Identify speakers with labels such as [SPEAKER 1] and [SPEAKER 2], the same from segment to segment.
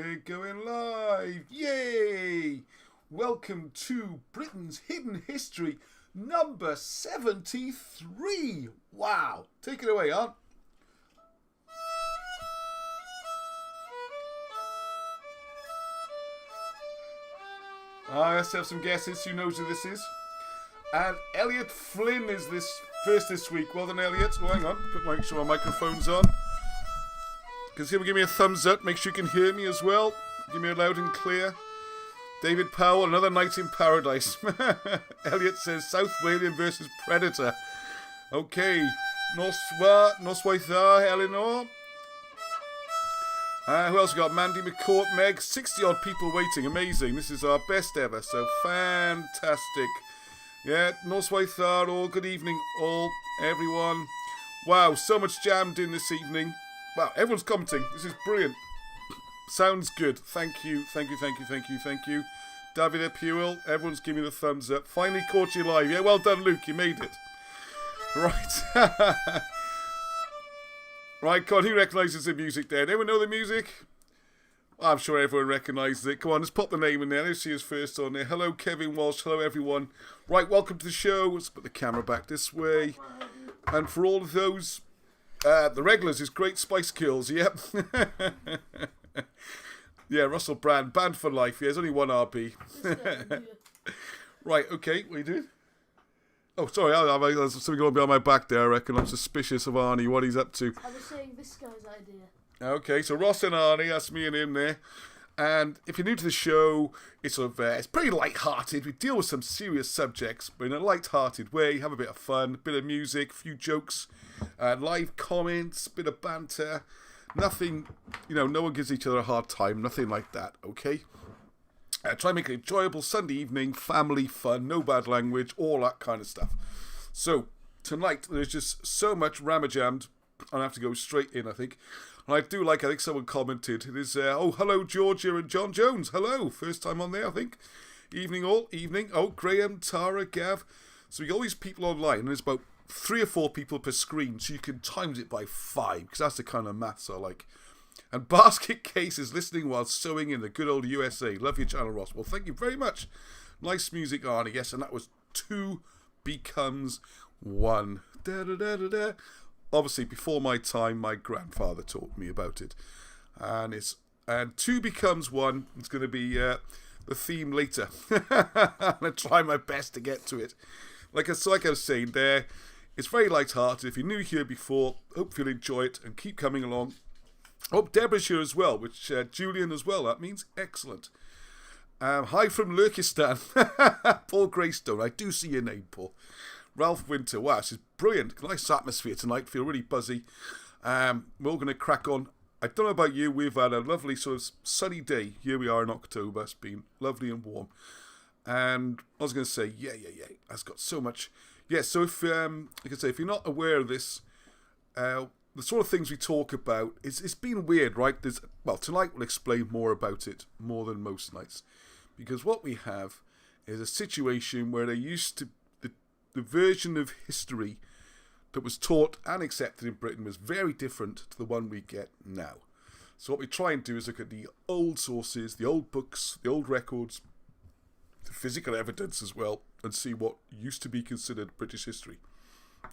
[SPEAKER 1] We're going live. Yay! Welcome to Britain's Hidden History number 73. Wow. Take it away, Art. Let's have some guesses. Who knows who this is? And Elliot Flynn is this week. Well done, Elliot. Oh, hang on. Make sure my microphone's on. Give me a thumbs up. Make sure you can hear me as well. Give me a loud and clear. David Powell, another night in paradise. Elliot says South Walian versus Predator. Okay. Waitaha, Eleanor. Who else we got? Mandy McCourt, Meg. 60 odd people waiting. Amazing. This is our best ever. So fantastic. Yeah, Waitaha, all good evening, all, everyone. Wow, so much jammed in this evening. Wow, everyone's commenting. This is brilliant. Sounds good. Thank you. David Epewell, everyone's giving me the thumbs up. Finally caught you live. Yeah, well done, Luke. You made it. Right. Right, come on. Who recognises the music there? Anyone know the music? I'm sure everyone recognises it. Come on, let's pop the name in there. Let's see his first on there. Hello, Kevin Walsh. Hello, everyone. Right, welcome to the show. Let's put the camera back this way. And for all of those... the regulars is Great Spice Girls, yep. Yeah, Russell Brand, banned for life. Yeah, there's only one RB. Right, okay, what are you doing? Oh, sorry, there's something going behind my back there, I reckon. I'm suspicious of Arnie, what he's up to.
[SPEAKER 2] I was saying this guy's idea.
[SPEAKER 1] Okay, so Ross and Arnie, that's me and him there. And if you're new to the show, it's it's pretty light-hearted. We deal with some serious subjects, but in a light-hearted way. Have a bit of fun, a bit of music, a few jokes, live comments, bit of banter. Nothing, no one gives each other a hard time. Nothing like that, okay? Try and make it an enjoyable Sunday evening, family fun, no bad language, all that kind of stuff. So, tonight, there's just so much ramajammed. I'll have to go straight in, I think. And I think someone commented, it is, hello, Georgia and John Jones. Hello, first time on there, I think. Evening all, evening. Oh, Graham, Tara, Gav. So we got all these people online, and there's about 3 or 4 people per screen, so you can times it by 5, because that's the kind of maths I like. And Basket Case is listening while sewing in the good old USA. Love your channel, Ross. Well, thank you very much. Nice music, Arnie. Yes, and that was 2 becomes 1. Da-da-da-da-da. Obviously, before my time, my grandfather taught me about it. And 2 becomes 1. It's going to be the theme later. I'm going to try my best to get to it. Like I was saying there, it's very light-hearted. If you're new here before, hope you'll enjoy it and keep coming along. Hope Deborah's here as well, which Julian as well. That means excellent. Hi from Lurkistan. Paul Greystone. I do see your name, Paul. Ralph Winter. Wow, this is brilliant. Nice atmosphere tonight. Feel really buzzy. We're all going to crack on. I don't know about you. We've had a lovely sort of sunny day. Here we are in October. It's been lovely and warm. And I was going to say, yeah. That's got so much. Yeah, so if, if you're not aware of this, the sort of things we talk about, it's been weird, right? Tonight we'll explain more about it, more than most nights. Because what we have is a situation where there used to, the version of history that was taught and accepted in Britain was very different to the one we get now. So what we try and do is look at the old sources, the old books, the old records, the physical evidence as well, and see what used to be considered British history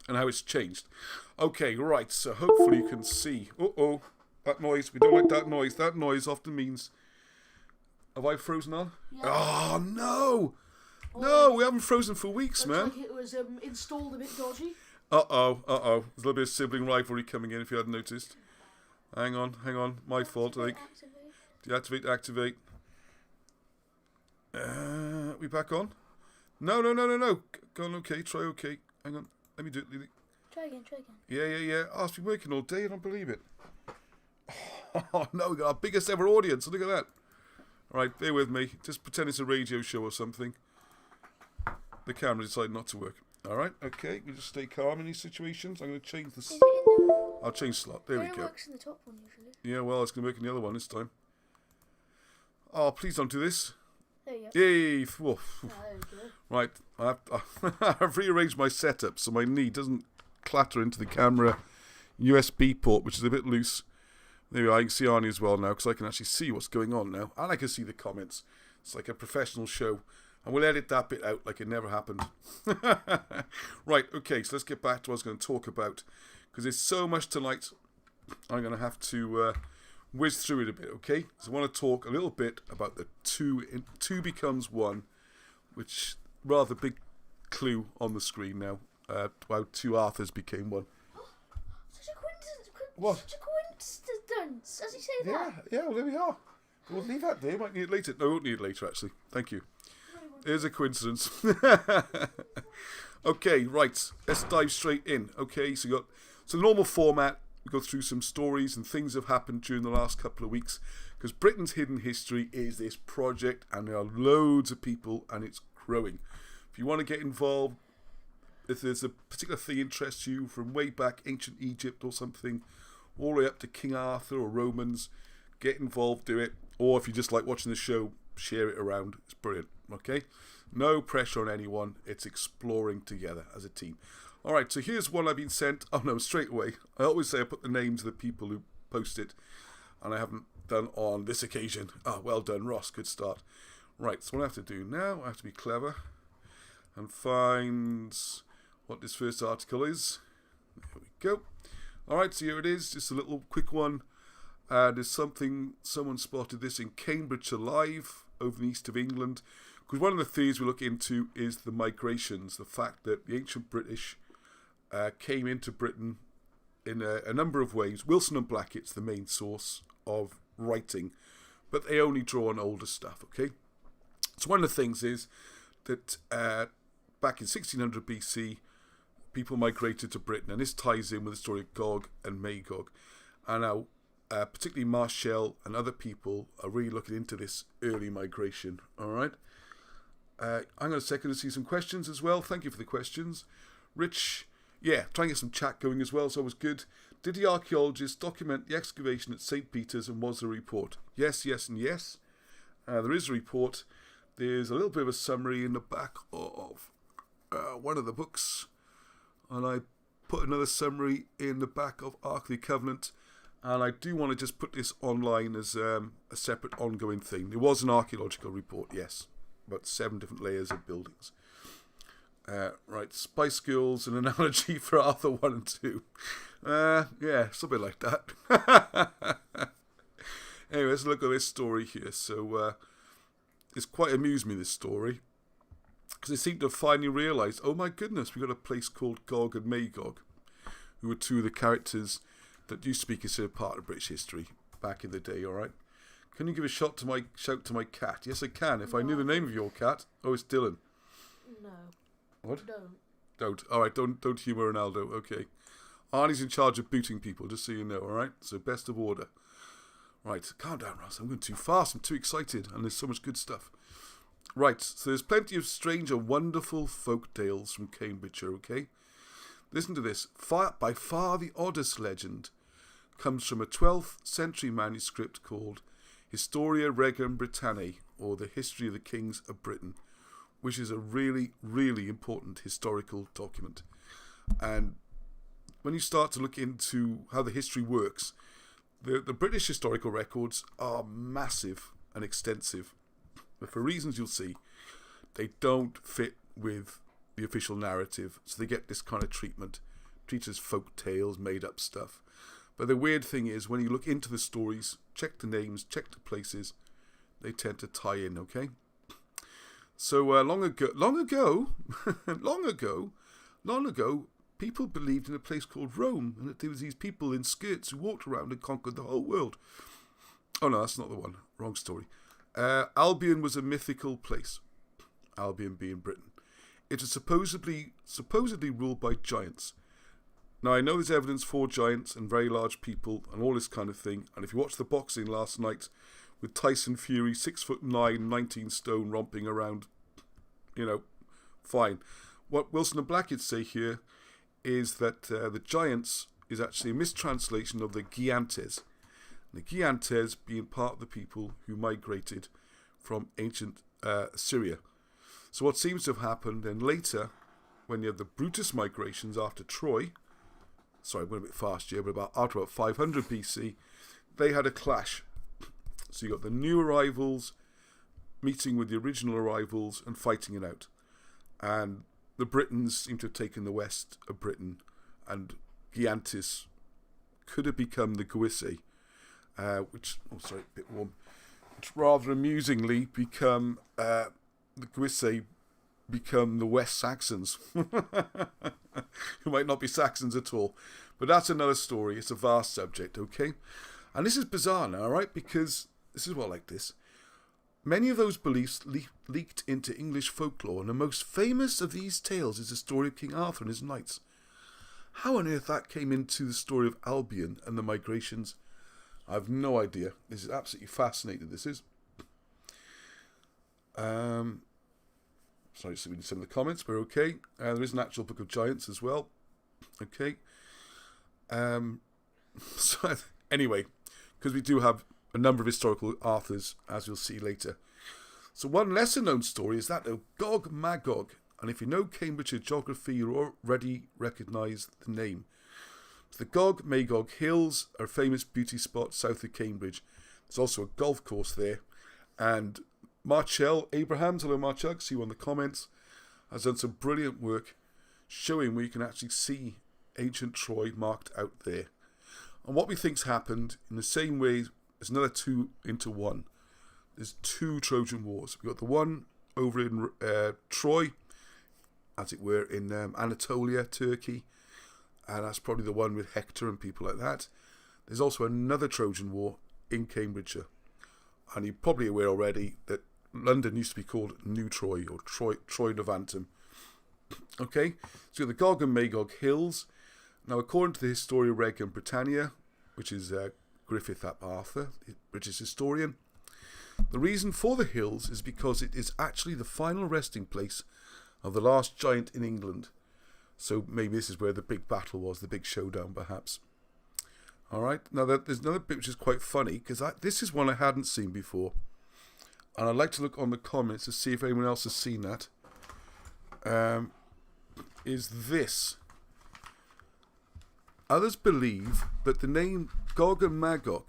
[SPEAKER 1] and how it's changed. Okay, right, so hopefully you can see. That noise. We don't like that noise. That noise often means... Have I frozen on?
[SPEAKER 2] Yeah.
[SPEAKER 1] Oh, no! No, we haven't frozen for weeks, man.
[SPEAKER 2] Looks like it was installed a bit dodgy.
[SPEAKER 1] Uh-oh. There's a little bit of sibling rivalry coming in, if you hadn't noticed. Hang on. My fault, I think. Deactivate, activate. We back on? No. Go on, okay, try okay. Hang on, let me do it.
[SPEAKER 2] Try again.
[SPEAKER 1] Yeah. Oh, it's been working all day, I don't believe it. Oh, no, we got our biggest ever audience. Look at that. All right, bear with me. Just pretend it's a radio show or something. The camera decided not to work. All right, okay. We just stay calm in these situations. I'm going to change the... I'll change slot. There we go.
[SPEAKER 2] It works in the top one usually.
[SPEAKER 1] Yeah, well, it's going to work in the other one this time. Oh, please don't do this.
[SPEAKER 2] There you
[SPEAKER 1] go. Yay! Whoa.
[SPEAKER 2] There we go.
[SPEAKER 1] Right, I've rearranged my setup so my knee doesn't clatter into the camera USB port, which is a bit loose. There we are. I can see Arnie as well now because I can actually see what's going on now. And I can see the comments. It's like a professional show. And we'll edit that bit out like it never happened. Right, okay, so let's get back to what I was going to talk about. Because there's so much tonight, I'm going to have to whiz through it a bit, okay? So I want to talk a little bit about the two becomes one, which rather big clue on the screen now. How two Arthurs became one.
[SPEAKER 2] Such a coincidence.
[SPEAKER 1] What?
[SPEAKER 2] Such a coincidence. As you say that.
[SPEAKER 1] Yeah, well, there we are. We'll leave that there. Might need it later. No, we won't need it later, actually. Thank you. Here's a coincidence. Okay, right. Let's dive straight in. Okay, so the normal format. We go through some stories and things that have happened during the last couple of weeks. Because Britain's Hidden History is this project, and there are loads of people, and it's growing. If you want to get involved, if there's a particular thing interests you from way back, ancient Egypt or something, all the way up to King Arthur or Romans, get involved, do it. Or if you just like watching the show, share it around. It's brilliant, okay? No pressure on anyone. It's exploring together as a team. All right, so here's one I've been sent. Oh, no, straight away. I always say I put the names of the people who post it, and I haven't done on this occasion. Oh, well done, Ross. Good start. Right, so what I have to do now, I have to be clever and find what this first article is. There we go. All right, so here it is. Just a little quick one. There's someone spotted this in Cambridgeshire Live over the east of England. Because one of the theories we look into is the migrations, the fact that the ancient British came into Britain in a number of ways. Wilson and Blackett's the main source of writing, but they only draw on older stuff, okay? So one of the things is that back in 1600 BC, people migrated to Britain, and this ties in with the story of Gog and Magog. And now, particularly Marshall and other people are really looking into this early migration, all right? I'm going to second to see some questions as well. Thank you for the questions. Rich, yeah, trying to get some chat going as well, so it was good. Did the archaeologists document the excavation at St. Peter's, and was there a report? Yes, yes, and yes. There is a report. There's a little bit of a summary in the back of one of the books, and I put another summary in the back of Ark of the Covenant, and I do want to just put this online as a separate ongoing thing. There was an archaeological report, yes, about 7 different layers of buildings. Right, Spice Girls, an analogy for Arthur 1 and 2. Yeah, something like that. Anyway, let's look at this story here. So, it's quite amused me, this story, because they seem to have finally realised, oh my goodness, we've got a place called Gog and Magog, who were two of the characters that used to be considered part of British history back in the day, alright? Can you give a shout to my cat? Yes, I can. If I knew the name of your cat. Oh, it's Dylan.
[SPEAKER 2] No.
[SPEAKER 1] What?
[SPEAKER 2] Don't.
[SPEAKER 1] Alright, don't humour Ronaldo. Okay. Arnie's in charge of booting people, just so you know, alright? So best of order. Right, calm down, Ross. I'm going too fast. I'm too excited, and there's so much good stuff. Right, so there's plenty of strange and wonderful folk tales from Cambridgeshire, okay? Listen to this. By far the oddest legend comes from a 12th century manuscript called Historia Regum Britanniae, or the History of the Kings of Britain, which is a really, really important historical document. And when you start to look into how the history works, the British historical records are massive and extensive, but for reasons you'll see, they don't fit with the official narrative, so they get this kind of treatment, treated as folk tales, made up stuff. But the weird thing is, when you look into the stories, check the names, check the places, they tend to tie in, okay? So long ago, people believed in a place called Rome, and that there was these people in skirts who walked around and conquered the whole world. Oh no, that's not the one. Wrong story. Albion was a mythical place. Albion being Britain. It was supposedly ruled by giants. Now, I know there's evidence for giants and very large people and all this kind of thing. And if you watched the boxing last night with Tyson Fury, 6'9", 19 stone, romping around, fine. What Wilson and Blackett say here is that the giants is actually a mistranslation of the Giantes. The Giantes being part of the people who migrated from ancient Syria. So what seems to have happened then later, when you have the Brutus migrations after Troy, sorry, I went a bit fast here, but after about 500 BC, they had a clash. So you got the new arrivals meeting with the original arrivals and fighting it out. And the Britons seem to have taken the west of Britain, and Giantis could have become the Guissi, which rather amusingly become the Guissi become the West Saxons, who might not be Saxons at all. But that's another story. It's a vast subject, okay? And this is bizarre now, right? Because this is what I like this. Many of those beliefs leaked into English folklore, and the most famous of these tales is the story of King Arthur and his knights. How on earth that came into the story of Albion and the migrations, I have no idea. This is absolutely fascinating, this is. Sorry, just reading some of the comments, but okay. There is an actual Book of Giants as well. Okay. So anyway, because we do have a number of historical Arthurs, as you'll see later. So one lesser known story is that of Gog and Magog, and if you know Cambridgeshire geography, you'll already recognise the name. So the Gog Magog Hills are a famous beauty spot south of Cambridge. There's also a golf course there, and Marcel Abrahams, hello Marcel, see you on the comments, has done some brilliant work showing where you can actually see ancient Troy marked out there. And what we think's happened in the same way. There's another two into one. There's two Trojan Wars. We've got the one over in Troy, as it were, in Anatolia, Turkey. And that's probably the one with Hector and people like that. There's also another Trojan War in Cambridgeshire. And you're probably aware already that London used to be called New Troy, or Troy Novantum. Okay, so you've got the Gog and Magog Hills. Now, according to the Historia Regum Britannia, which is Griffith ap Arthur, British historian, the reason for the hills is because it is actually the final resting place of the last giant in England. So maybe this is where the big battle was, the big showdown perhaps. Alright, now there's another bit which is quite funny, because this is one I hadn't seen before. And I'd like to look on the comments to see if anyone else has seen that. Is this. Others believe that the name Gog and Magog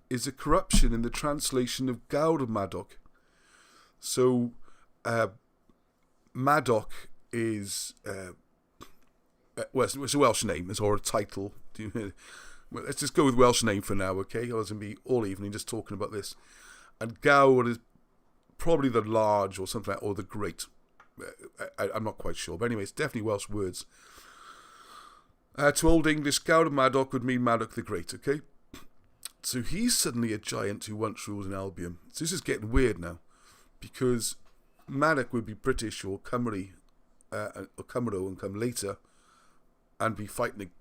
[SPEAKER 1] is a corruption in the translation of Gog and Magog. So, Madoc is, well, it's a Welsh name, or a title. Well, let's just go with Welsh name for now, okay? I was going to be all evening just talking about this. And Gawr is probably the large or something like that, or the great. I'm not quite sure. But anyway, it's definitely Welsh words. To Old English, Gawr Madoc would mean Madoc the Great, okay? So he's suddenly a giant who once ruled in Albion. So this is getting weird now, because Madoc would be British or Cymru, or Cymru and come later, and be fighting,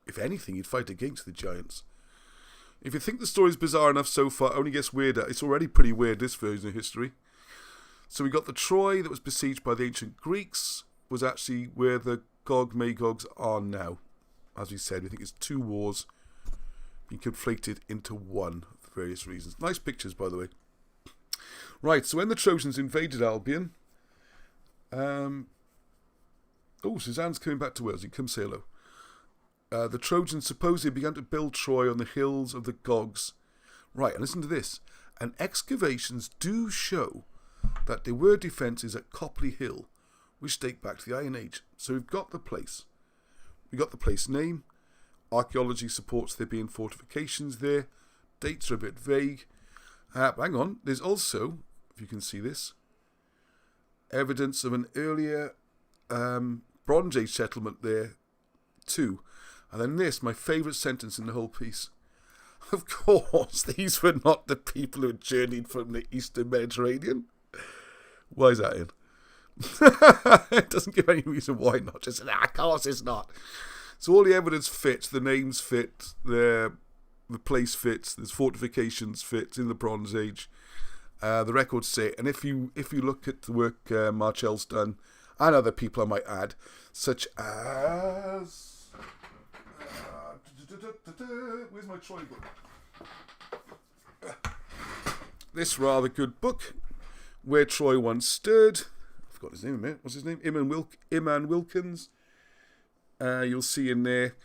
[SPEAKER 1] if anything, he'd fight against the giants. If you think the story's bizarre enough so far, it only gets weirder. It's already pretty weird, this version of history. So we got the Troy that was besieged by the ancient Greeks, was actually where the Gog Magogs are now. As we said, we think it's two wars being conflated into one for various reasons. Nice pictures, by the way. Right, so when the Trojans invaded Albion... Suzanne's coming back to Wales. You can come say hello. The Trojans supposedly began to build Troy on the hills of the Gogs. Right, and listen to this. And excavations do show that there were defences at Copley Hill, which date back to the Iron Age. So we've got the place. We got the place name. Archaeology supports there being fortifications there. Dates are a bit vague. Hang on. There's also, if you can see this, evidence of an earlier Bronze Age settlement there too. And then this, my favourite sentence in the whole piece. Of course, these were not the people who journeyed from the Eastern Mediterranean. Why is that in? It doesn't give any reason why not. Just say, of course it's not. So all the evidence fits, the names fit, the place fits, there's fortifications fits in the Bronze Age. The records say, and if you look at the work Marcel's done, and other people I might add, such as where's my Troy book? This rather good book, Where Troy Once Stood. I forgot his name a minute. What's his name? Iman Wilkins. You'll see in there.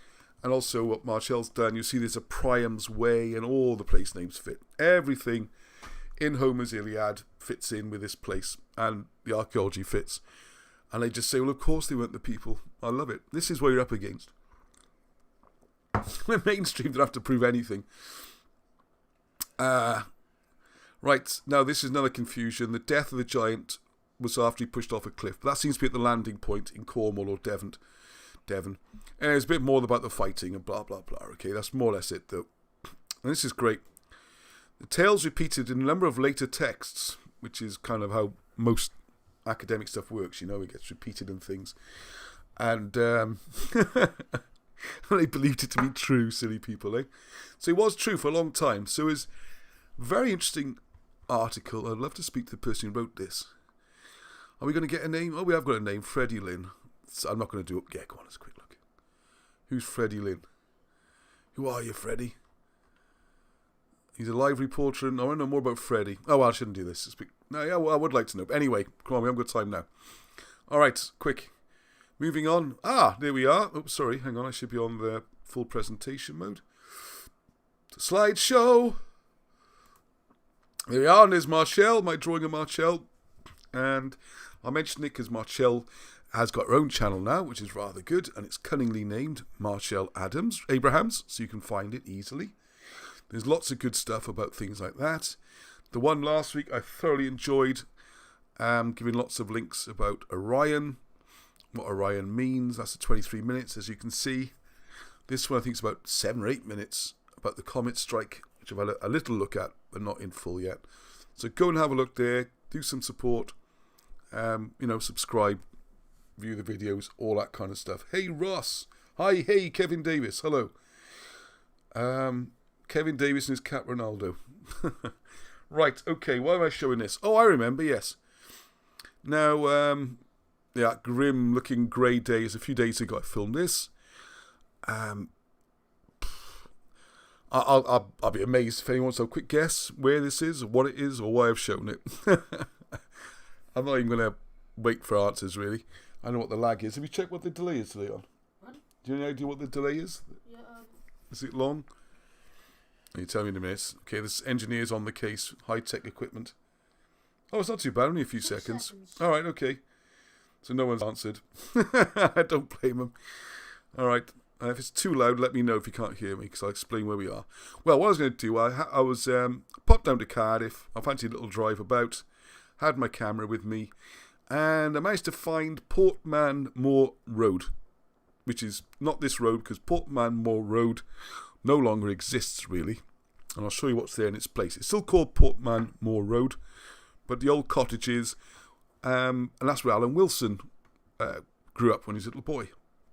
[SPEAKER 1] And also what Marshall's done, you see there's a Priam's Way and all the place names fit. Everything in Homer's Iliad fits in with this place, and the archaeology fits. And they just say, well, of course they weren't the people. I love it. This is what you're up against. The mainstream don't have to prove anything. Right, now this is another confusion. The death of the giant was after he pushed off a cliff. But that seems to be at the landing point in Cornwall or Devon. And there's a bit more about the fighting and blah, blah, blah. Okay, that's more or less it, though. And this is great. The tale's repeated in a number of later texts, which is kind of how most academic stuff works, it gets repeated in things. And they believed it to be true, silly people, eh? So it was true for a long time. So it's a very interesting article. I'd love to speak to the person who wrote this. Are we going to get a name? Oh, we have got a name, Freddie Lynn. So I'm not going to do it. Yeah, go on, let's quick look. Who's Freddie Lynn? Who are you, Freddie? He's a live reporter, and I want to know more about Freddie. Oh, well, I shouldn't do this. No, yeah, well, I would like to know. But anyway, come on, we haven't got time now. All right, quick. Moving on. There we are. Oh, sorry, hang on. I should be on the full presentation mode. Slideshow. There we are, and there's Marshall, my drawing of Marshall. And I mentioned it because Marshall has got her own channel now, which is rather good, and it's cunningly named Marshall Abrahams, so you can find it easily. There's lots of good stuff about things like that. The one last week I thoroughly enjoyed, giving lots of links about Orion, what Orion means. That's the 23 minutes, as you can see. This one I think is about 7 or 8 minutes about the comet strike, which I've had a little look at, but not in full yet. So go and have a look there, do some support, subscribe, view the videos, all that kind of stuff. Hey Ross, hey Kevin Davis, hello. Kevin Davis and his cat Ronaldo. Right, okay, why am I showing this? Oh, I remember, yes. Now, grim looking grey days. A few days ago I filmed this. I'll be amazed if anyone wants a quick guess where this is, or what it is, or why I've shown it. I'm not even going to wait for answers, really. I know what the lag is. Have you checked what the delay is today on?
[SPEAKER 2] What?
[SPEAKER 1] Do you have any idea what the delay is?
[SPEAKER 2] Yeah,
[SPEAKER 1] Is it long? You tell me in a minute. Okay, there's engineers on the case, high-tech equipment. Oh, it's not too bad, only a few seconds. All right, okay. So no one's answered. I don't blame them. All right, if it's too loud, let me know if you can't hear me, because I'll explain where we are. Well, what I was going to do, I was popped down to Cardiff. I fancied a little drive about, had my camera with me, and I managed to find Portman Road, which is not this road, because Portman Road no longer exists, really. And I'll show you what's there in its place. It's still called Portman Road, but the old cottages, and that's where Alan Wilson grew up when he was a little boy.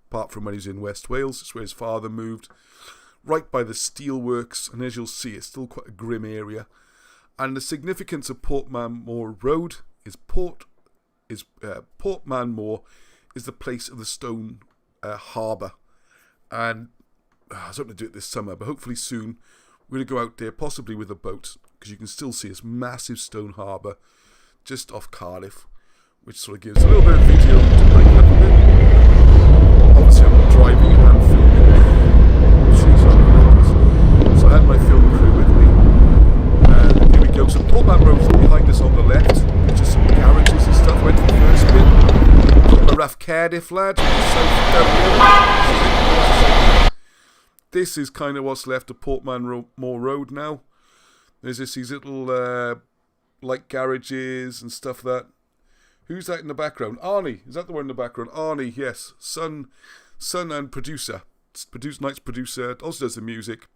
[SPEAKER 1] Apart from when he was in West Wales, it's where his father moved. Right by the steelworks, and as you'll see, it's still quite a grim area. And the significance of Portman Road is Portman is the place of the stone harbour. And I was hoping to do it this summer, but hopefully soon we're going to go out there, possibly with a boat, because you can still see this massive stone harbour just off Cardiff, which sort of gives a little bit of video to break it up a bit. Obviously I'm not driving and filming. So I had my film crew with me. And here we go. So Portman Road's behind us on the left. There's just some garages and stuff. Went to the first bit. A rough Cardiff lad. This is kind of what's left of Portman Road now. There's these little light garages and stuff like that. Who's that in the background? Arnie. Is that the one in the background? Arnie, yes. Son and producer. Night's producer. Also does the music.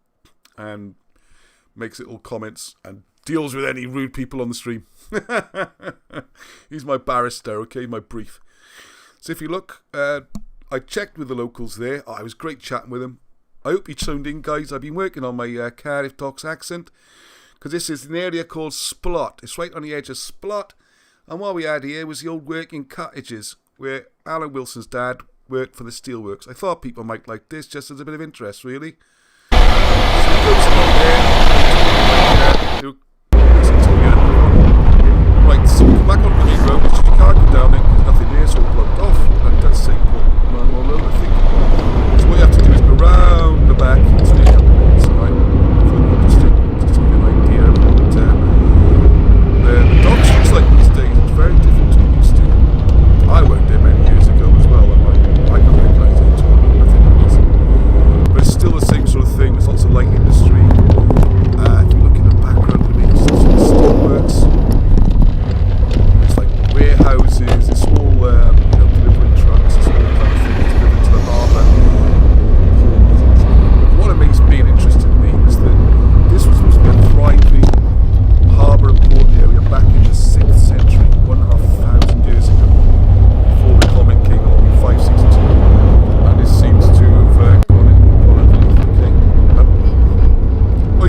[SPEAKER 1] And makes little comments. And deals with any rude people on the stream. He's my barrister, okay? My brief. So if you look, I checked with the locals there. Oh, it was great chatting with them. I hope you tuned in, guys. I've been working on my Cardiff Talks accent. Because this is an area called Splot. It's right on the edge of Splot. And what we had here was the old working cottages where Alan Wilson's dad worked for the steelworks. I thought people might like this just as a bit of interest, really. So it goes along there. Right, so we come back on the main road, which you can't go down it, there's nothing there, so it's blocked off. That does say Portman Road, I think. So what you have to do is go round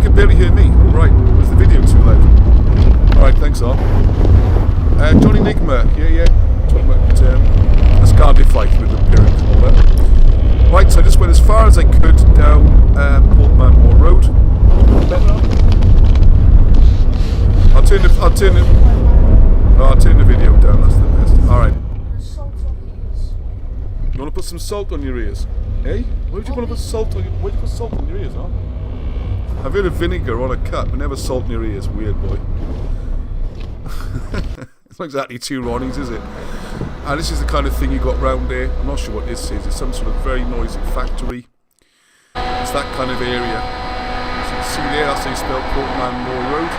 [SPEAKER 1] can barely hear me. Right, was the video too loud? Alright, thanks, Al. Johnny Nigma, yeah. Talking about the Cardiff fight with the pyramid and all that. Right, so I just went as far as I could down Portman Road. I'll turn the video down, that's the best. Alright. You want to put some salt on your ears? Eh? Why would you want to put salt on your... Why do you put salt on your ears, huh? I've heard of vinegar on a cut, but never salt in your ears. Weird boy. It's not exactly two Ronnies, is it? And this is the kind of thing you got round there. I'm not sure what this is. It's some sort of very noisy factory. It's that kind of area. As you can see there, that's how you spell Portman Moor Road.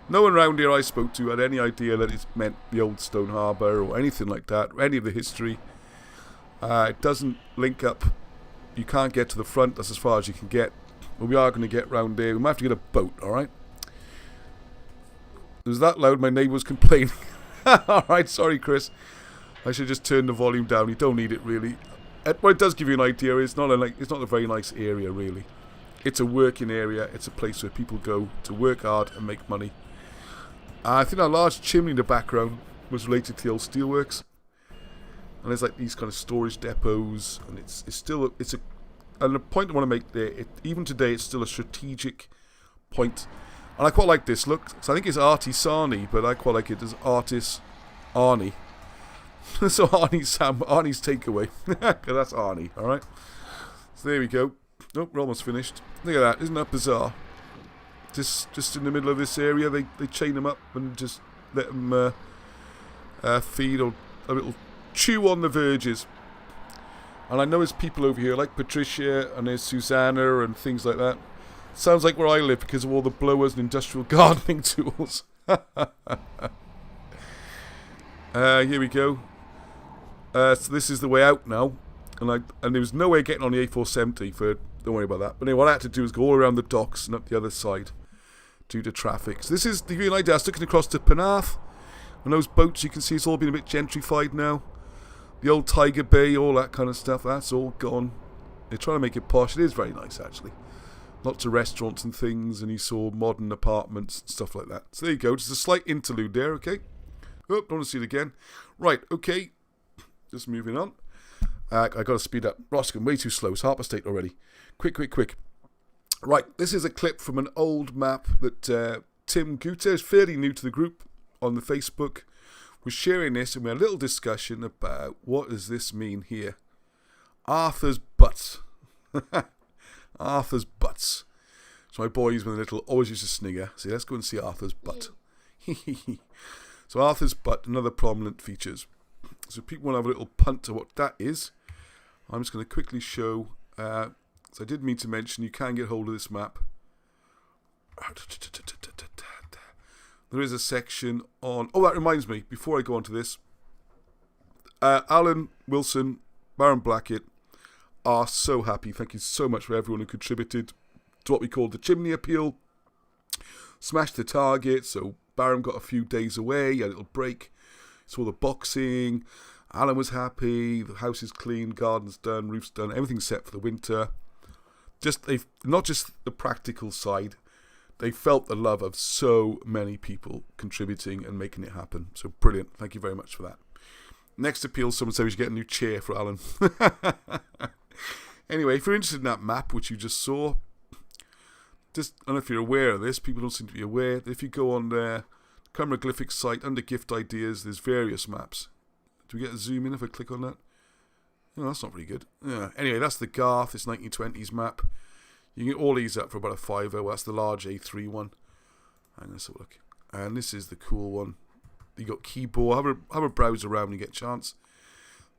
[SPEAKER 1] No one round here I spoke to had any idea that it meant the old Stone Harbour or anything like that, or any of the history. It doesn't link up. You can't get to the front. That's as far as you can get. But we are going to get round there. We might have to get a boat, alright? It was that loud, my neighbour was complaining. Alright, sorry Chris. I should just turn the volume down. You don't need it really. What it does give you an idea is it's not a very nice area really. It's a working area. It's a place where people go to work hard and make money. I think that large chimney in the background was related to the old steelworks. And there's like these kind of storage depots, and and the point I want to make there, even today, it's still a strategic point. And I quite like this look. So I think it's Artie Sarnie, but I quite like it as Artis Arnie. So Arnie's takeaway. Because that's Arnie, alright? So there we go. Oh, we're almost finished. Look at that, isn't that bizarre? Just in the middle of this area, they chain them up and just let them feed or a little chew on the verges. And I know there's people over here like Patricia and there's Susanna and things like that. Sounds like where I live because of all the blowers and industrial gardening tools. Here we go. So this is the way out now. And there was no way getting on the A470 don't worry about that. But anyway, what I had to do was go all around the docks and up the other side due to traffic. So this is, to give you an idea, I was looking across to Penarth. And those boats, you can see it's all been a bit gentrified now. The old Tiger Bay, all that kind of stuff, that's all gone. They're trying to make it posh. It is very nice, actually. Lots of restaurants and things, and you saw modern apartments and stuff like that. So there you go. Just a slight interlude there, okay? Oh, don't want to see it again. Right, okay. Just moving on. I got to speed up. Roscoe, way too slow. It's Harper State already. Quick. Right, this is a clip from an old map that Tim Guter, is fairly new to the group on the Facebook, was sharing this, and we had a little discussion about what does this mean here. Arthur's butts. Arthur's butts. So my boys with a little always used to snigger. See, let's go and see Arthur's butt. So Arthur's butt, another prominent features. So people want to have a little punt to what that is. I'm just going to quickly show. So I did mean to mention you can get hold of this map. There is a section on... Oh, that reminds me, before I go on to this. Alan Wilson, Baron Blackett are so happy. Thank you so much for everyone who contributed to what we called the Chimney Appeal. Smashed the target, so Baron got a few days away, a little break. Saw the boxing. Alan was happy. The house is clean, garden's done, roof's done, everything's set for the winter. They've not just the practical side, they felt the love of so many people contributing and making it happen. So brilliant. Thank you very much for that. Next appeal, someone said we should get a new chair for Alan. Anyway, if you're interested in that map, which you just saw, I don't know if you're aware of this. People don't seem to be aware. If you go on the Cymroglyphic site, under gift ideas, there's various maps. Do we get a zoom in if I click on that? No, that's not very good. Yeah. Anyway, that's the Garth, this 1920s map. You can get all these up for about a £5. Well, that's the large A3 one. And let's have a look. And this is the cool one. You got keyboard. Have a browse around when you get a chance.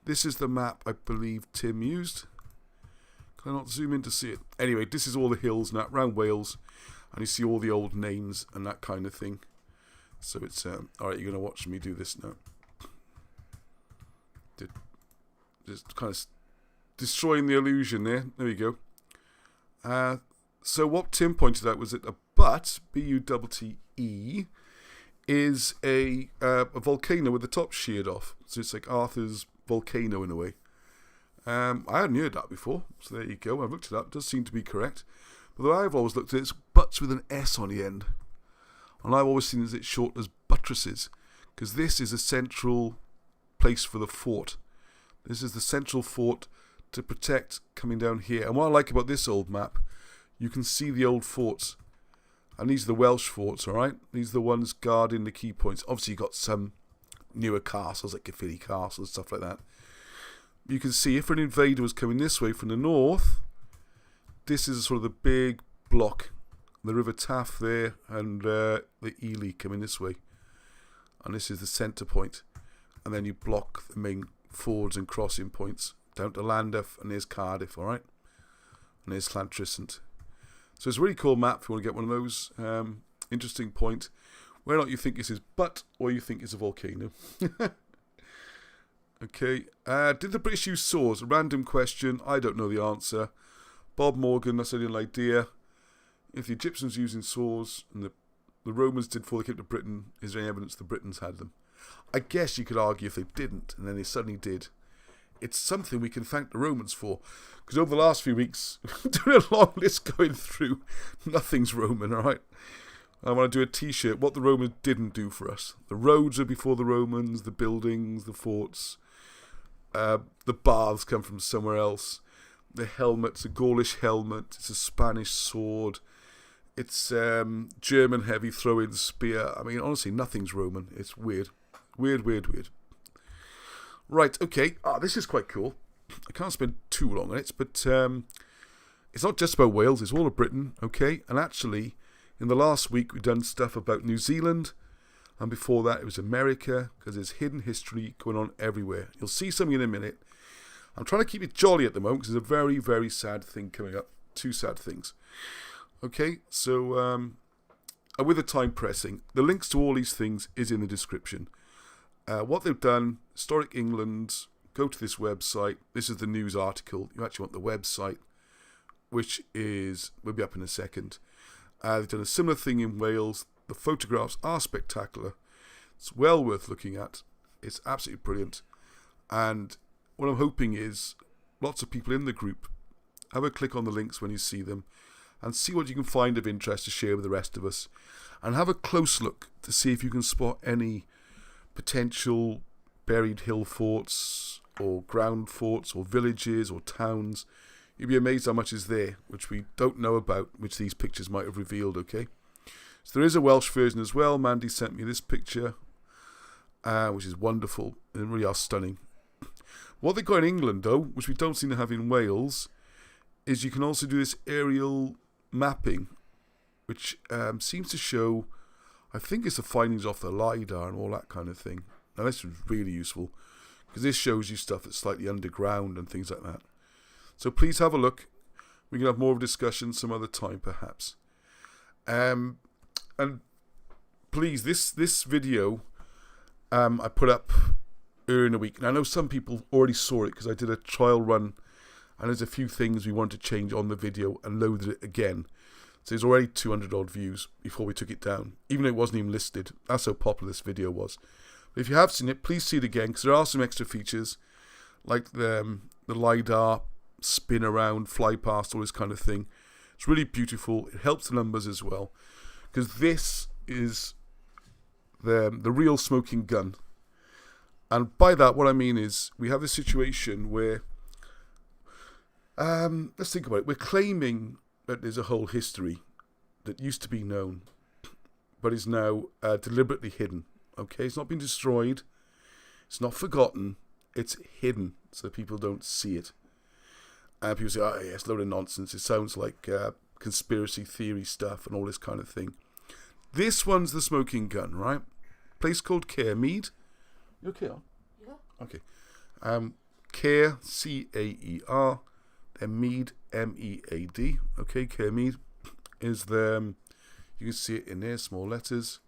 [SPEAKER 1] This is the map I believe Tim used. Can I not zoom in to see it? Anyway, this is all the hills now around Wales. And you see all the old names and that kind of thing. So it's... Alright, you're going to watch me do this now. Just kind of destroying the illusion there. There we go. So what Tim pointed out was that a butte, B-U-T-T-E, is a volcano with the top sheared off. So it's like Arthur's volcano in a way. I hadn't heard that before, so there you go. I've looked it up. It does seem to be correct. Although I've always looked at it, it's butts with an S on the end. And I've always seen it short as buttresses, because this is a central place for the fort. This is the central fort to protect coming down here. And what I like about this old map, you can see the old forts. And these are the Welsh forts, alright? These are the ones guarding the key points. Obviously you've got some newer castles, like Caerphilly Castle and stuff like that. You can see if an invader was coming this way from the north, this is sort of the big block. The River Taff there, and the Ely coming this way. And this is the centre point. And then you block the main fords and crossing points down to Llandaff, and there's Cardiff, alright? And there's Llantrisant. So it's a really cool map if you want to get one of those. Interesting point. Whether or not you think this is butt, or you think it's a volcano. Okay. Did the British use swords? A random question. I don't know the answer. Bob Morgan, that's an idea. If the Egyptians using swords and the Romans did before they came to Britain, is there any evidence the Britons had them? I guess you could argue if they didn't, and then they suddenly did. It's something we can thank the Romans for. Because over the last few weeks, doing a long list going through, nothing's Roman, alright? I want to do a t-shirt, what the Romans didn't do for us. The roads are before the Romans, the buildings, the forts. The baths come from somewhere else. The helmet's a Gaulish helmet, it's a Spanish sword. It's German heavy throwing spear. I mean, honestly, nothing's Roman. It's weird. Weird. Right, okay. This is quite cool. I can't spend too long on it, but it's not just about Wales. It's all of Britain, okay? And actually, in the last week, we've done stuff about New Zealand. And before that, it was America, because there's hidden history going on everywhere. You'll see something in a minute. I'm trying to keep it jolly at the moment, because there's a very, very sad thing coming up. Two sad things. Okay, so with the time pressing, the links to all these things is in the description. What they've done, Historic England, go to this website. This is the news article. You actually want the website, which will be up in a second. They've done a similar thing in Wales. The photographs are spectacular. It's well worth looking at. It's absolutely brilliant. And what I'm hoping is lots of people in the group have a click on the links when you see them and see what you can find of interest to share with the rest of us. And have a close look to see if you can spot any potential buried hill forts or ground forts or villages or towns. You'd be amazed how much is there, which we don't know about, which these pictures might have revealed, okay? So there is a Welsh version as well. Mandy sent me this picture, which is wonderful. They really are stunning. What they've got in England, though, which we don't seem to have in Wales, is you can also do this aerial mapping, which seems to show, I think it's the findings off the LiDAR and all that kind of thing. Now this is really useful, because this shows you stuff that's slightly underground and things like that. So please have a look. We can have more of a discussion some other time, perhaps. And please, this video I put up earlier in the week. And I know some people already saw it, because I did a trial run, and there's a few things we wanted to change on the video and loaded it again. So there's already 200 odd views before we took it down, even though it wasn't even listed. That's how popular this video was. But if you have seen it, please see it again, because there are some extra features, like the LiDAR, spin around, fly past, all this kind of thing. It's really beautiful. It helps the numbers as well, because this is the real smoking gun. And by that, what I mean is we have a situation where, let's think about it. We're claiming that there's a whole history that used to be known, but is now deliberately hidden. Okay, it's not been destroyed. It's not forgotten. It's hidden so people don't see it. And people say, oh, yeah, it's a load of nonsense. It sounds like conspiracy theory stuff and all this kind of thing. This one's the smoking gun, right? Place called Caer-Meade. You okay?
[SPEAKER 2] Yeah.
[SPEAKER 1] Okay. Caer, C-A-E-R. Then Meade, M-E-A-D. Okay, Caer-Meade is the... you can see it in there, small letters.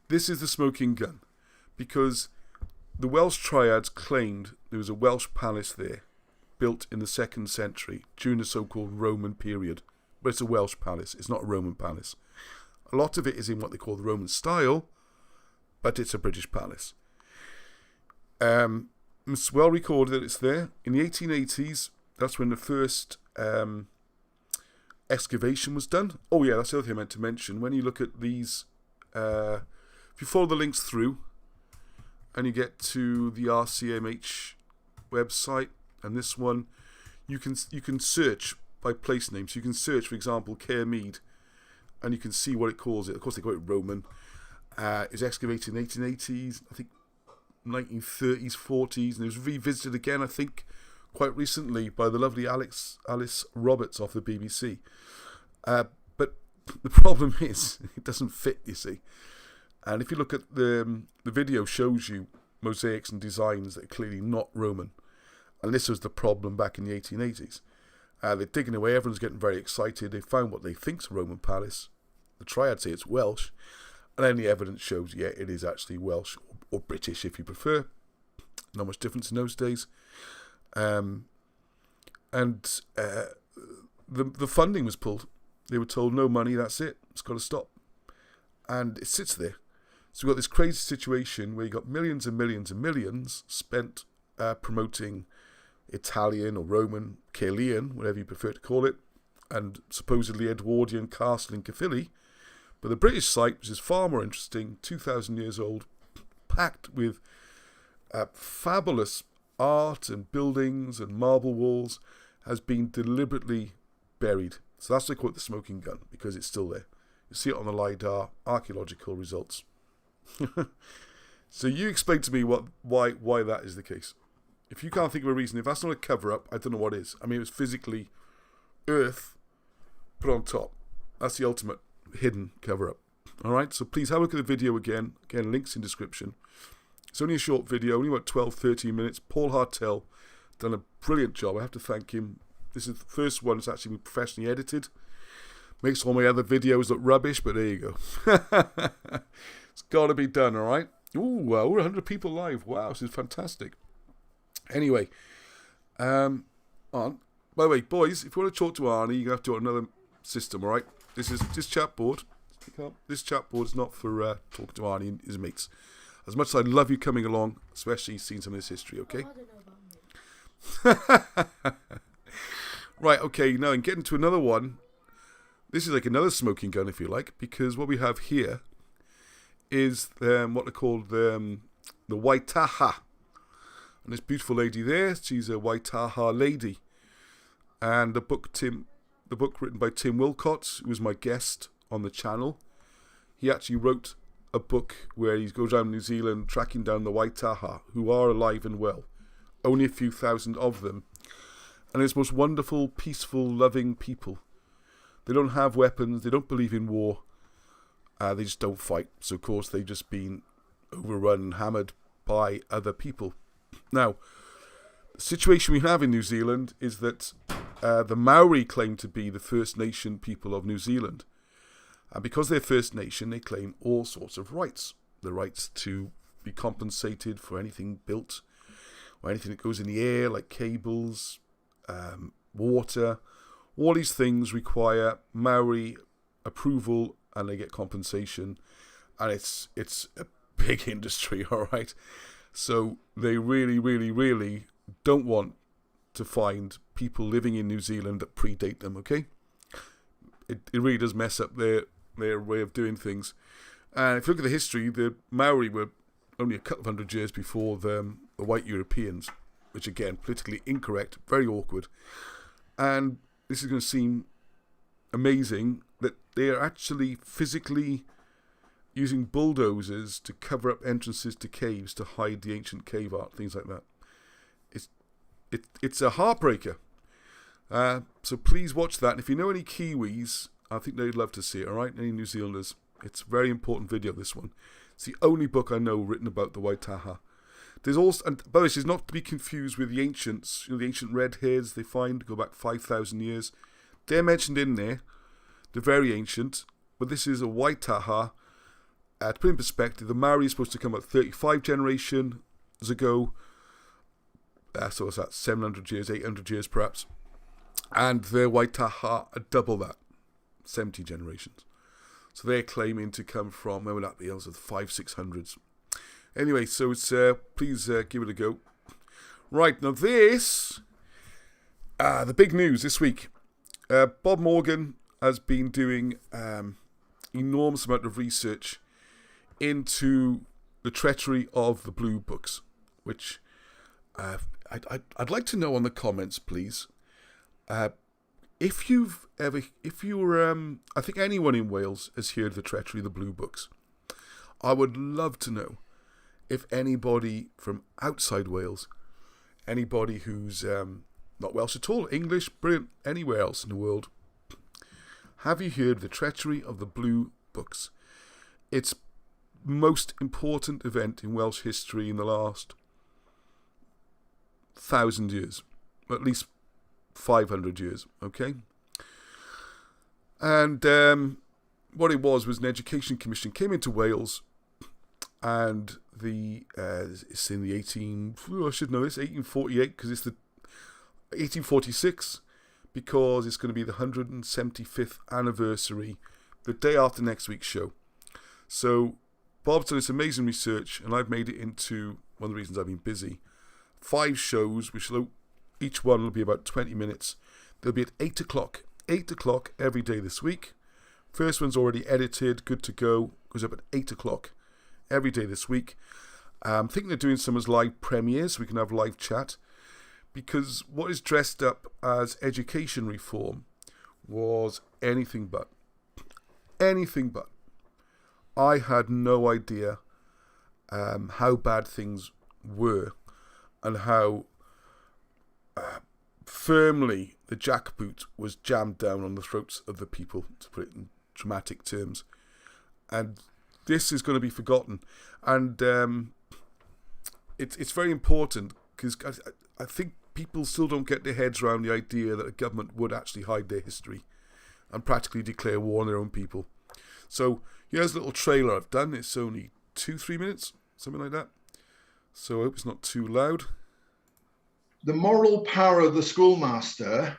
[SPEAKER 1] This is the smoking gun, because the Welsh triads claimed there was a Welsh palace there, built in the 2nd century during the so-called Roman period. But it's a Welsh palace, it's not a Roman palace. A lot of it is in what they call the Roman style, but it's a British palace. It's well recorded that it's there. In the 1880s, that's when the first excavation was done. Oh yeah, that's the other thing I meant to mention. When you look at these, if you follow the links through, and you get to the RCMH website, and this one, you can search by place names. You can search, for example, Caer-Meade, and you can see what it calls it. Of course, they call it Roman. It was excavated in the 1880s, I think 1930s, 40s, and it was revisited again, I think, quite recently by the lovely Alice Roberts off the BBC. But the problem is, it doesn't fit, you see. And if you look at the video, shows you mosaics and designs that are clearly not Roman. And this was the problem back in the 1880s. They're digging away, everyone's getting very excited. They found what they think's a Roman palace. The triad say it's Welsh. And then the evidence shows, yeah, it is actually Welsh, or British if you prefer. Not much difference in those days. The funding was pulled. They were told no money, that's it, it's got to stop. And it sits there. So we've got this crazy situation where you've got millions and millions and millions spent promoting Italian or Roman, Caerleon, whatever you prefer to call it, and supposedly Edwardian castle in Caerphilly. But the British site, which is far more interesting, 2,000 years old, packed with fabulous art and buildings and marble walls, has been deliberately buried. So that's why they call it the smoking gun, because it's still there. You see it on the LiDAR, archaeological results. So you explain to me why that is the case. If you can't think of a reason, if that's not a cover-up, I don't know what is. I mean, it was physically earth put on top. That's the ultimate hidden cover-up. Alright, so please have a look at the video again. Again, links in description. It's only a short video, only about 12-13 minutes. Paul Hartel done a brilliant job. I have to thank him. This is the first one that's actually been professionally edited. Makes all my other videos look rubbish, but there you go. It's got to be done, alright? Ooh, over 100 people live. Wow, this is fantastic. Anyway, By the way, boys, if you want to talk to Arnie, you're going to have to do it on another system, alright? This chat board. This chat board is not for talking to Arnie and his mates. As much as I love you coming along, especially seeing some of this history, okay?
[SPEAKER 2] Oh, I don't know about me.
[SPEAKER 1] Right, okay, now and getting to another one. This is like another smoking gun, if you like, because what we have here is what they call the Waitaha. And this beautiful lady there, she's a Waitaha lady. And the book written by Tim Wilcott, who was my guest on the channel, he actually wrote a book where he goes around New Zealand tracking down the Waitaha, who are alive and well. Only a few thousand of them. And it's most wonderful, peaceful, loving people. They don't have weapons, they don't believe in war, they just don't fight. So of course they've just been overrun and hammered by other people. Now, the situation we have in New Zealand is that the Maori claim to be the First Nation people of New Zealand. And because they're First Nation, they claim all sorts of rights. The rights to be compensated for anything built, or anything that goes in the air, like cables, water. All these things require Maori approval, and they get compensation. And it's a big industry, all right? So they really, really, really don't want to find people living in New Zealand that predate them, okay? It really does mess up their way of doing things. And if you look at the history, the Maori were only a couple of hundred years before the white Europeans, which again, politically incorrect, very awkward. And this is going to seem amazing that they are actually physically using bulldozers to cover up entrances to caves to hide the ancient cave art, things like that. It's a heartbreaker. So please watch that. And if you know any Kiwis, I think they'd love to see it, alright? Any New Zealanders. It's a very important video, this one. It's the only book I know written about the Waitaha. There's also, and by the way, this is not to be confused with the ancients, the ancient redheads they find go back 5,000 years. They're mentioned in there. They're very ancient. But this is a Waitaha. To put in perspective, the Maori is supposed to come up 35 generations ago. So what's that, 700 years, 800 years perhaps. And their Waitaha are double that, 70 generations. So they're claiming to come from, when would that be? It was the 500-600s. Anyway, so it's please give it a go. Right, now this, the big news this week. Bob Morgan has been doing enormous amount of research into the treachery of the Blue Books, which I'd like to know on the comments, please. If you were, I think anyone in Wales has heard of the treachery of the Blue Books. I would love to know if anybody from outside Wales, anybody who's not Welsh at all, English, brilliant, anywhere else in the world, have you heard of the treachery of the Blue Books? It's most important event in Welsh history in the last 1,000 years, at least 500 years, okay? And what it was an education commission came into Wales, and it's in the 1848, because it's the 1846, because it's going to be the 175th anniversary, the day after next week's show. So Bob's done this amazing research, and I've made it into, one of the reasons I've been busy, 5 shows, which each one will be about 20 minutes. They'll be at 8 o'clock. 8 o'clock every day this week. First one's already edited, good to go. Goes up at 8 o'clock every day this week. I'm thinking they're doing some as live premieres, so we can have live chat. Because what is dressed up as education reform was anything but. Anything but. I had no idea how bad things were, and how firmly the jackboot was jammed down on the throats of the people, to put it in dramatic terms. And this is going to be forgotten. And it's very important, because I think people still don't get their heads around the idea that a government would actually hide their history and practically declare war on their own people. So here's a little trailer I've done. It's only 2-3 minutes, something like that. So I hope it's not too loud.
[SPEAKER 3] The moral power of the schoolmaster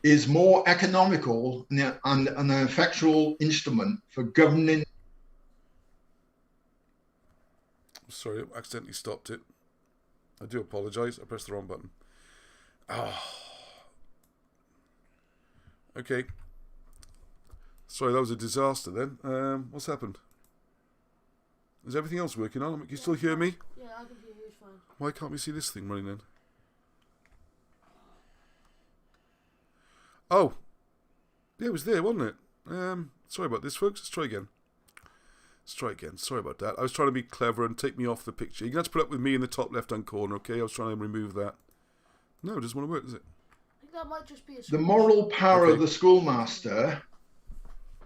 [SPEAKER 3] is more economical and an effectual instrument for governing.
[SPEAKER 1] Sorry, I accidentally stopped it. I do apologise. I pressed the wrong button. Oh. Okay. Sorry, that was a disaster then. What's happened? Is everything else working on? Can you still hear me?
[SPEAKER 2] Yeah, I can hear you. It's fine.
[SPEAKER 1] Why can't we see this thing running then? Oh. Yeah, it was there, wasn't it? Sorry about this, folks. Let's try again. Sorry about that. I was trying to be clever and take me off the picture. You're going to have to put up with me in the top left-hand corner, okay? I was trying to remove that. No, it doesn't want to work, does it?
[SPEAKER 2] I think that might just be
[SPEAKER 3] The moral power of the schoolmaster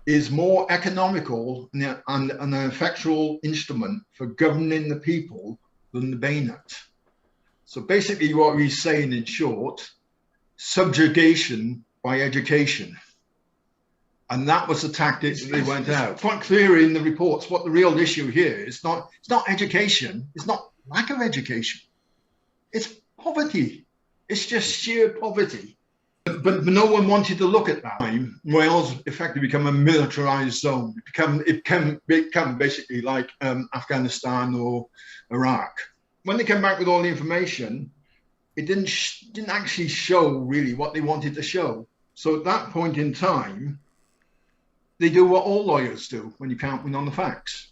[SPEAKER 3] is more economical and an effectual instrument for governing the people than the bayonet. So basically what he's saying in short, subjugation by education. And that was the tactic that they went out. Quite clear in the reports what the real issue here is. It's not education. It's not lack of education. It's poverty. It's just sheer poverty. But no one wanted to look at that. Wales effectively become a militarized zone. It become basically like Afghanistan or Iraq. When they came back with all the information, it didn't actually show really what they wanted to show. So at that point in time, they do what all lawyers do when you can't win on the facts.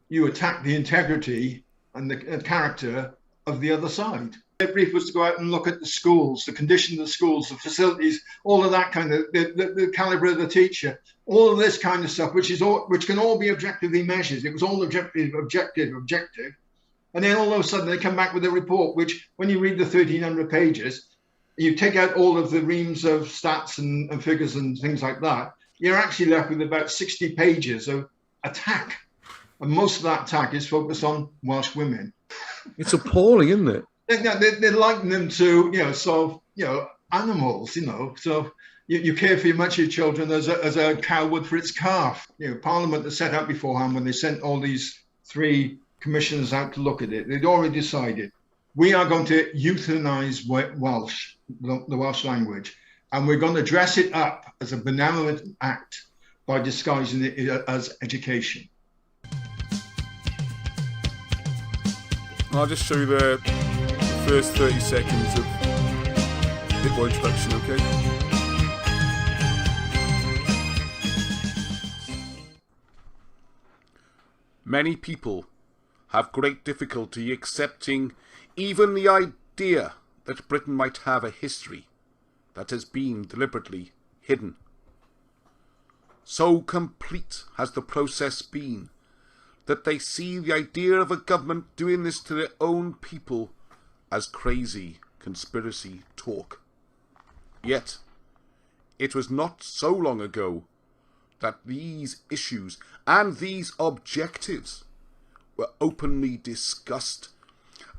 [SPEAKER 3] You attack the integrity and the character of the other side. Their brief was to go out and look at the schools, the condition of the schools, the facilities, all of that kind of, the caliber of the teacher, all of this kind of stuff, which can all be objectively measured. It was all objective. And then all of a sudden they come back with a report, which when you read the 1,300 pages, you take out all of the reams of stats and figures and things like that, you're actually left with about 60 pages of attack. And most of that attack is focused on Welsh women.
[SPEAKER 1] It's appalling, isn't it?
[SPEAKER 3] They liken them to, animals, So you care for much of your children as a cow would for its calf. Parliament had set out beforehand when they sent all these 3 commissioners out to look at it. They'd already decided, we are going to euthanize Welsh, the Welsh language. And we're going to dress it up as a benevolent act by disguising it as education.
[SPEAKER 1] I'll just show you the first 30 seconds of a bit more introduction, okay? Many people have great difficulty accepting even the idea that Britain might have a history that has been deliberately hidden. So complete has the process been that they see the idea of a government doing this to their own people as crazy conspiracy talk. Yet, it was not so long ago that these issues and these objectives were openly discussed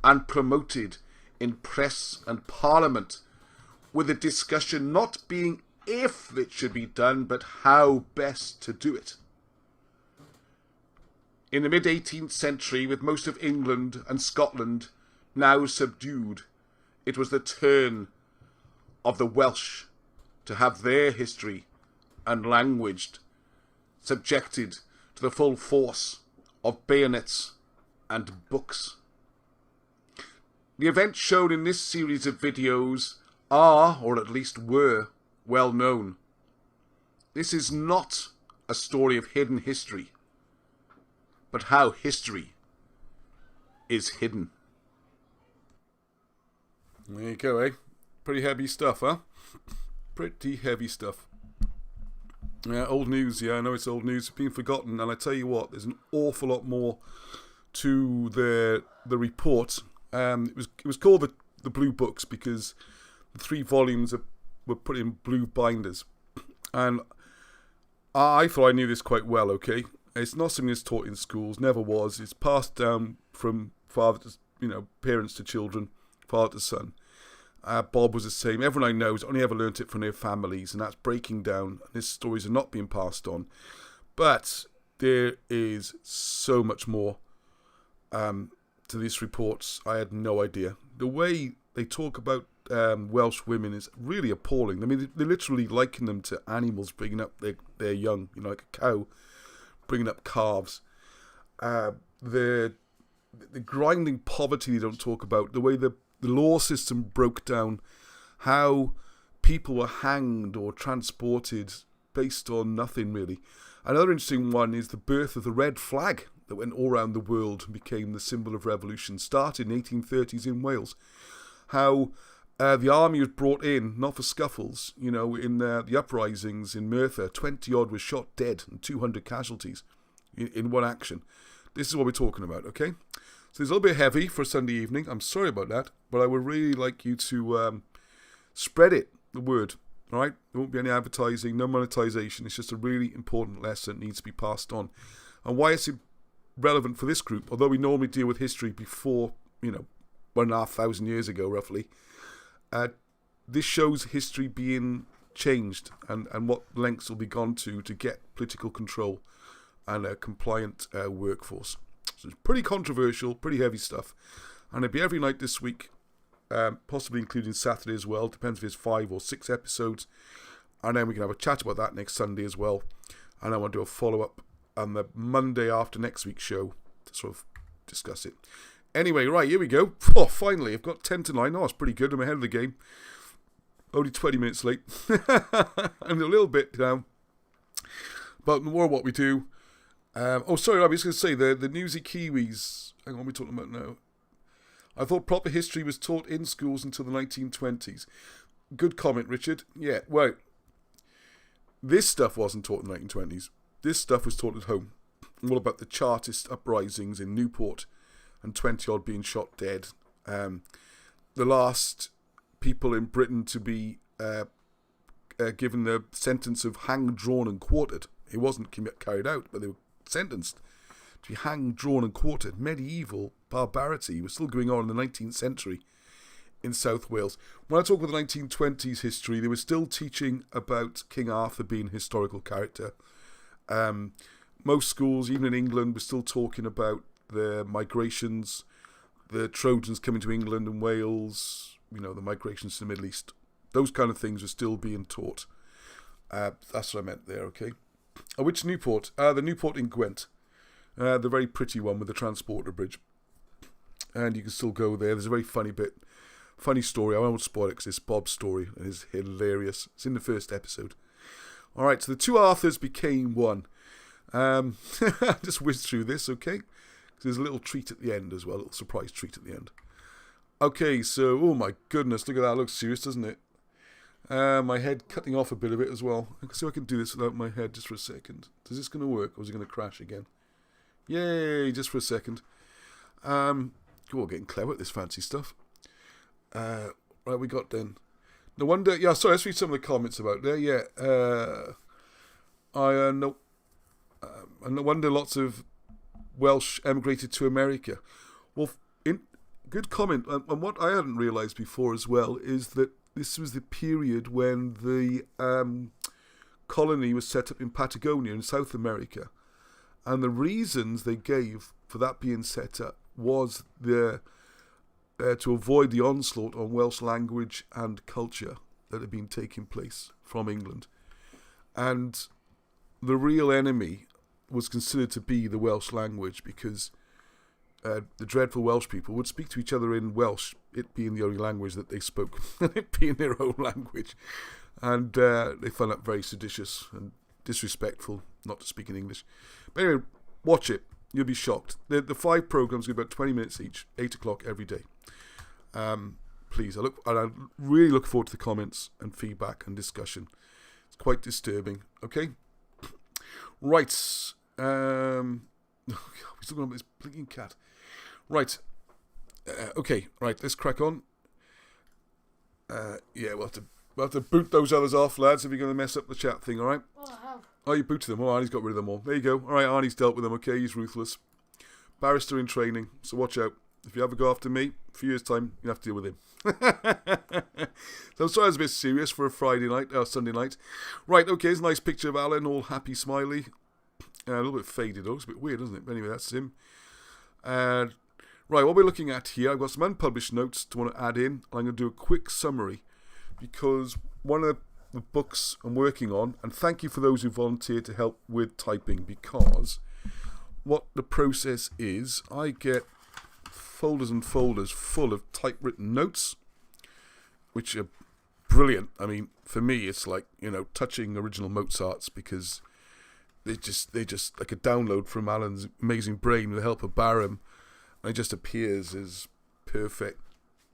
[SPEAKER 1] and promoted in press and parliament, with the discussion not being if it should be done, but how best to do it. In the mid-18th century, with most of England and Scotland now subdued, it was the turn of the Welsh to have their history and language subjected to the full force of bayonets and books. The events shown in this series of videos are, or at least were, well known. This is not a story of hidden history, but how history is hidden. There you go, eh? Pretty heavy stuff, huh? Pretty heavy stuff. Yeah, old news, yeah, I know it's old news. It's been forgotten, and I tell you what, there's an awful lot more to the report. It was called the Blue Books because the 3 volumes were put in blue binders. And I thought I knew this quite well, okay? It's not something that's taught in schools, never was. It's passed down from father to, parents to children, father to son. Bob was the same. Everyone I know has only ever learnt it from their families, and that's breaking down. And these stories are not being passed on. But there is so much more to these reports. I had no idea. The way they talk about Welsh women is really appalling. I mean, they literally liken them to animals bringing up their young, like a cow bringing up calves. The grinding poverty they don't talk about, the way the law system broke down, how people were hanged or transported based on nothing really. Another interesting one is the birth of the red flag that went all around the world and became the symbol of revolution. Started in the 1830s in Wales. How the army was brought in, not for scuffles, in the uprisings in Merthyr. 20 odd was shot dead and 200 casualties in one action. This is what we're talking about, okay? So it's a little bit heavy for a Sunday evening. I'm sorry about that, but I would really like you to spread the word, all right? There won't be any advertising, no monetization. It's just a really important lesson that needs to be passed on. And why it's relevant for this group, although we normally deal with history before, 1,500 years ago, roughly, this shows history being changed and what lengths will be gone to get political control and a compliant workforce. So it's pretty controversial, pretty heavy stuff. And it'll be every night this week, possibly including Saturday as well. Depends if it's 5 or 6 episodes. And then we can have a chat about that next Sunday as well. And I want to do a follow-up on the Monday after next week's show to sort of discuss it. Anyway, right, here we go. Oh, finally, I've got 10 to 9. Oh, it's pretty good. I'm ahead of the game. Only 20 minutes late. I'm a little bit down. But more of what we do. I was just going to say, the Newsy Kiwis. Hang on, what are we talking about now? I thought proper history was taught in schools until the 1920s. Good comment, Richard. Yeah, well, this stuff wasn't taught in the 1920s. This stuff was taught at home. All about the Chartist uprisings in Newport and 20 odd being shot dead. The last people in Britain to be given the sentence of hanged, drawn and quartered. It wasn't carried out, but they were sentenced to be hanged, drawn and quartered. Medieval barbarity was still going on in the 19th century in South Wales. When I talk about the 1920s history, they were still teaching about King Arthur being a historical character. Most schools, even in England, were still talking about the migrations, the Trojans coming to England and Wales, the migrations to the Middle East. Those kind of things are still being taught. That's what I meant there, okay? Which Newport? The Newport in Gwent. The very pretty one with the transporter bridge. And you can still go there. There's a very funny story. I won't spoil it because it's Bob's story. It is hilarious. It's in the first episode. Alright, so the two Arthurs became one. Just whiz through this, okay? 'Cause there's a little treat at the end as well, a little surprise treat at the end. Okay, so, oh my goodness, look at that. It looks serious, doesn't it? My head cutting off a bit of it as well. I can see if I can do this without my head just for a second. Is this going to work, or is it going to crash again? Yay, just for a second. We're getting clever at this fancy stuff. Right, we got then. No wonder, yeah, sorry, let's read some of the comments about there. Yeah, no wonder lots of Welsh emigrated to America. Well, good comment. And what I hadn't realised before as well is that this was the period when the colony was set up in Patagonia in South America. And the reasons they gave for that being set up was to avoid the onslaught on Welsh language and culture that had been taking place from England. And the real enemy was considered to be the Welsh language, because the dreadful Welsh people would speak to each other in Welsh, it being the only language that they spoke, it being their own language. And they found that very seditious and disrespectful not to speak in English. But anyway, watch it. You'll be shocked. The 5 programs are about 20 minutes each, 8 o'clock every day. Please, I really look forward to the comments and feedback and discussion. It's quite disturbing. Okay? Right. We're still going on with this blinking cat. Right. Okay, right, let's crack on. Yeah, we'll have to boot those others off, lads, if you're going to mess up the chat thing, alright?
[SPEAKER 2] Oh, I have.
[SPEAKER 1] Oh, you booted them. Oh, Arnie's got rid of them all. There you go. Alright, Arnie's dealt with them, okay? He's ruthless. Barrister in training, so watch out. If you ever go after me, a few years' time, you have to deal with him. So I'm sorry I was a bit serious for a Sunday night. Right, okay, there's a nice picture of Alan, all happy, smiley. A little bit faded, though. It's a bit weird, isn't it? But anyway, that's him. Right, what we're looking at here, I've got some unpublished notes to want to add in. I'm going to do a quick summary, because one of the books I'm working on, and thank you for those who volunteered to help with typing, because what the process is, I get folders and folders full of typewritten notes, which are brilliant. I mean, for me, it's like, touching original Mozart's, because they just like a download from Alan's amazing brain with the help of Barham. And it just appears as perfect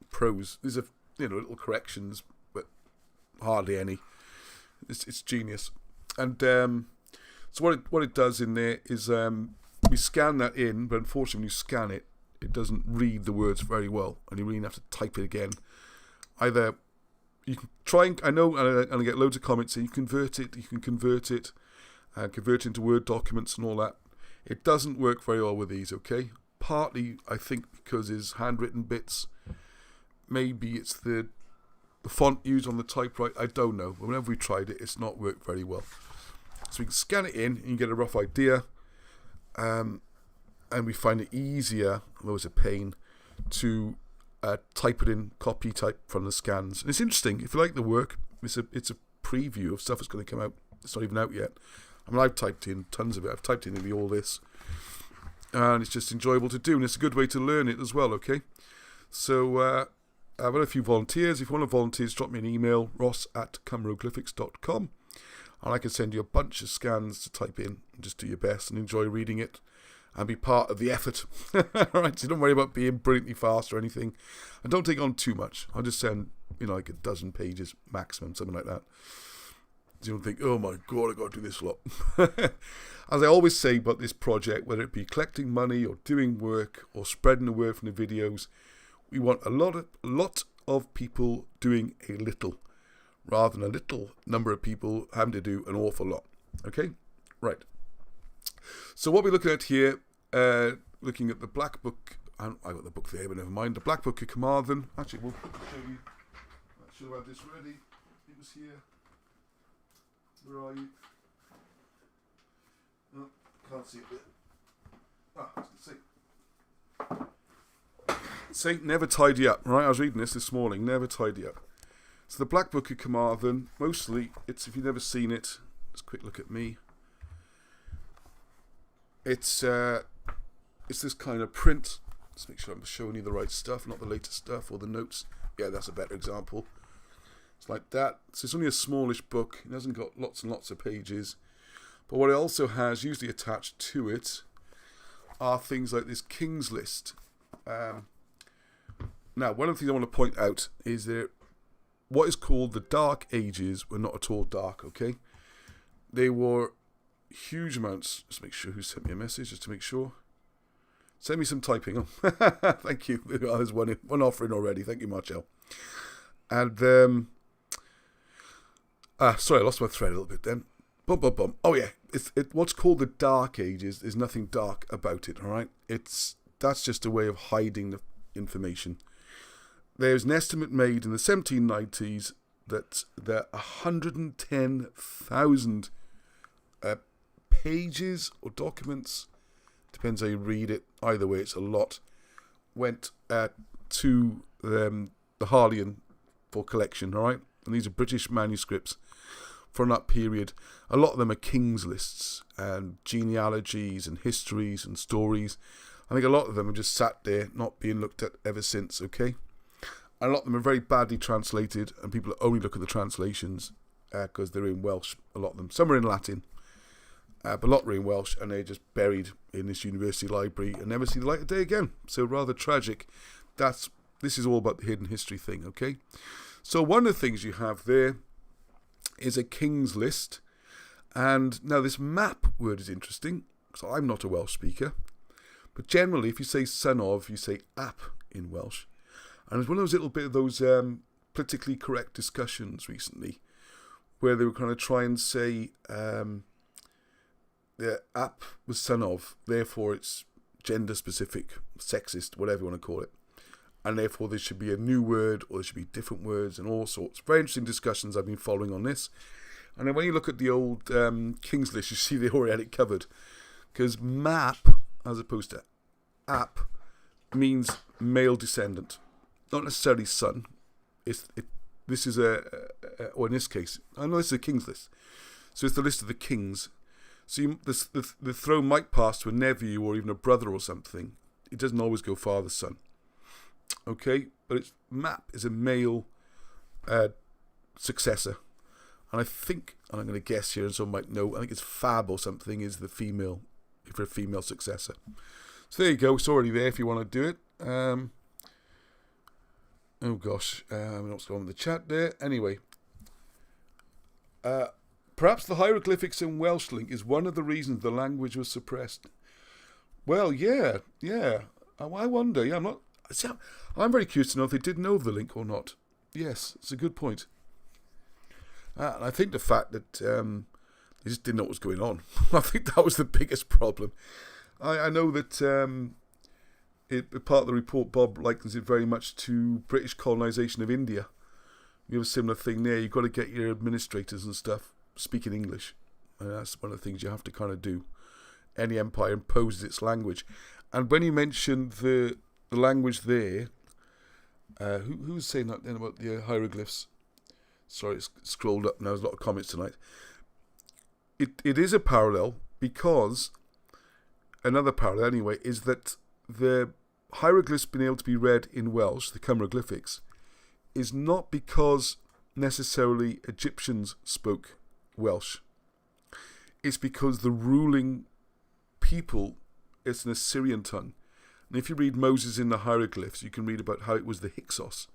[SPEAKER 1] prose. There's little corrections, but hardly any. It's genius. And so what it does in there is we scan that in, but unfortunately when you scan it, it doesn't read the words very well, and you really have to type it again. Either you can try and I get loads of comments saying you can convert it into Word documents and all that. It doesn't work very well with these, okay? Partly, I think, because his handwritten bits, maybe it's the font used on the typewriter, I don't know. But whenever we tried it, it's not worked very well. So we can scan it in, and you get a rough idea, and we find it easier, although it's a pain, to type it in, copy type from the scans. And it's interesting, if you like the work, it's a preview of stuff that's going to come out. It's not even out yet. I mean, I've typed in tons of it. I've typed in nearly all this. And it's just enjoyable to do, and it's a good way to learn it as well, okay? So, I've had a few volunteers. If you want to volunteer, drop me an email, ross@cumroglyphics.com, and I can send you a bunch of scans to type in, and just do your best and enjoy reading it, and be part of the effort. Alright, so don't worry about being brilliantly fast or anything, and don't take on too much. I'll just send, like a dozen pages maximum, something like that. So you don't think, oh my God, I've got to do this a lot. As I always say about this project, whether it be collecting money or doing work or spreading the word from the videos, we want a lot of people doing a little, rather than a little number of people having to do an awful lot. Okay? Right. So what we're looking at here, looking at the Black Book, I got the book there, but never mind. The Black Book of Caermarthen. Actually, we'll show you. I should have had this ready. It was here. Where are you? Oh, can't see it there. Ah, I was going to say. Never tidy up, right? I was reading this morning. Never tidy up. So the Black Book of Caermarthen, mostly, it's, if you've never seen it, just a quick look at me. It's this kind of print. Let's make sure I'm showing you the right stuff, not the latest stuff or the notes. Yeah, that's a better example. It's like that. So it's only a smallish book. It hasn't got lots and lots of pages. But what it also has, usually attached to it, are things like this King's List. Now, one of the things I want to point out is that what is called the Dark Ages were not at all dark, okay? They were huge amounts. Just make sure who sent me a message, just to make sure. Send me some typing. Oh, thank you. There's one offering already. Thank you, Marcel. And, sorry, I lost my thread a little bit then. Bum. Oh, yeah. What's called the Dark Ages, there's nothing dark about it, all right? That's just a way of hiding the information. There's an estimate made in the 1790s that there are 110,000 pages or documents, depends how you read it, either way it's a lot, went to the Harleian for collection, all right? And these are British manuscripts from that period. A lot of them are king's lists and genealogies and histories and stories. I think a lot of them are just sat there, not being looked at ever since, okay? And a lot of them are very badly translated, and people only look at the translations because they're in Welsh, a lot of them. Some are in Latin, but a lot are in Welsh, and they're just buried in this university library and never see the light of day again. So rather tragic. This is all about the hidden history thing, okay? So one of the things you have there is a king's list. And now this map word is interesting. So I'm not a Welsh speaker. But generally, if you say son of, you say ap in Welsh. And there's one of those little bit of those politically correct discussions recently where they were kind of try and say the ap was son of, therefore it's gender specific, sexist, whatever you want to call it. And therefore there should be a new word or there should be different words and all sorts. Very interesting discussions I've been following on this. And then when you look at the old King's List, you see they already had it covered. Because map, as opposed to ap, means male descendant. Not necessarily son. This is or in this case, I know this is a King's List. So it's the list of the kings. So the throne might pass to a nephew or even a brother or something. It doesn't always go father-son. Okay, but map is a male successor. And I think, and I'm going to guess here, and someone might know, I think it's fab or something is the female, if you're a female successor. So there you go, it's already there if you want to do it. Oh gosh, what's going on in the chat there? Anyway, perhaps the hieroglyphics in Welsh link is one of the reasons the language was suppressed. Well, yeah. I wonder, yeah, I'm very curious to know if they did know the link or not. Yes, it's a good point. And I think the fact that they just didn't know what was going on. I think that was the biggest problem. I know that part of the report, Bob likens it very much to British colonisation of India. You have a similar thing there. You've got to get your administrators and stuff speaking English. And that's one of the things you have to kind of do. Any empire imposes its language. And when you mentioned the language there, who was saying that then about the hieroglyphs? Sorry, it's scrolled up now. There's a lot of comments tonight. It is a parallel because, another parallel anyway, is that the hieroglyphs being able to be read in Welsh, the Cymroglyphics, is not because necessarily Egyptians spoke Welsh. It's because the ruling people, it's an Assyrian tongue. And if you read Moses in the hieroglyphs, you can read about how it was the Hyksos,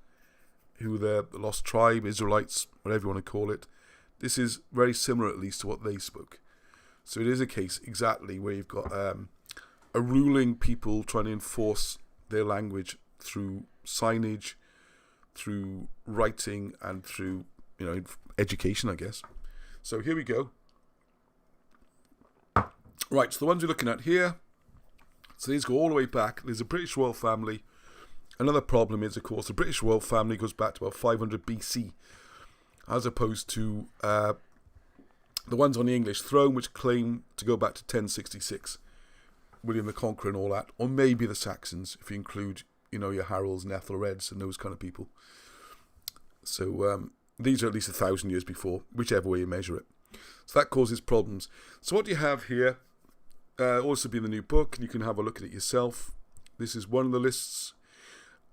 [SPEAKER 1] who the lost tribe, Israelites, whatever you want to call it. This is very similar, at least, to what they spoke. So it is a case exactly where you've got a ruling people trying to enforce their language through signage, through writing, and through education, I guess. So here we go. Right, so the ones we're looking at here, so these go all the way back. There's a British royal family. Another problem is, of course, the British royal family goes back to about 500 BC, as opposed to the ones on the English throne, which claim to go back to 1066, William the Conqueror and all that, or maybe the Saxons, if you include, your Harolds and Ethelreds and those kind of people. So these are at least 1,000 years before, whichever way you measure it. So that causes problems. So what you have here, also be in the new book, and you can have a look at it yourself. This is one of the lists.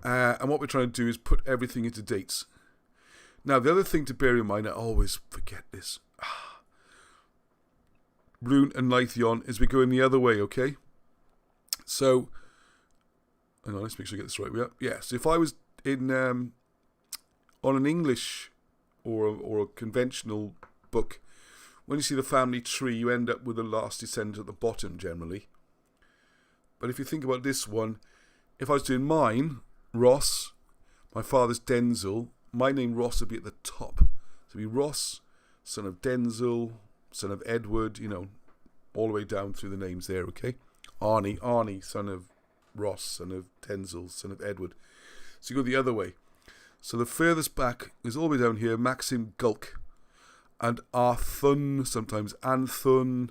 [SPEAKER 1] And what we're trying to do is put everything into dates. Now, the other thing to bear in mind, I always forget this. Brune and Lythion as we're going the other way, okay? So, hang on, let's make sure I get this right. Yeah, so if I was in on an English or a conventional book, when you see the family tree, you end up with the last descendant at the bottom generally. But if you think about this one, if I was doing mine, Ross, my father's Denzil, my name Ross would be at the top. So it'd be Ross, son of Denzil, son of Edward, all the way down through the names there, okay? Arnie, son of Ross, son of Denzil, son of Edward. So you go the other way. So the furthest back is all the way down here, Maxim Gulk, and Arthun, sometimes Anthun,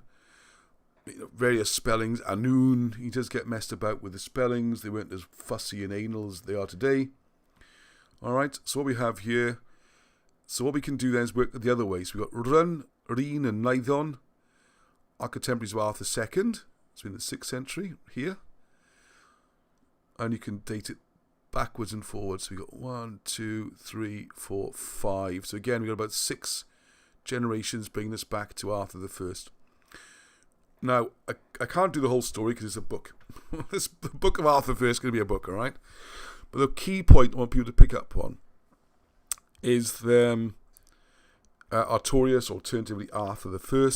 [SPEAKER 1] various spellings, Anun. He does get messed about with the spellings. They weren't as fussy and anal as they are today. Alright, so what we have here, so what we can do then is work the other way. So we've got Run, Reen and Nithon, our contemporaries of Arthur II. It's in the 6th century here. And you can date it backwards and forwards. So we've got 1, 2, 3, 4, 5. So again, we've got about 6 generations bringing us back to Arthur I. Now, I can't do the whole story because it's a book. The book of Arthur I is going to be a book, all right? But the key point I want people to pick up on is the Artorius, alternatively Arthur I,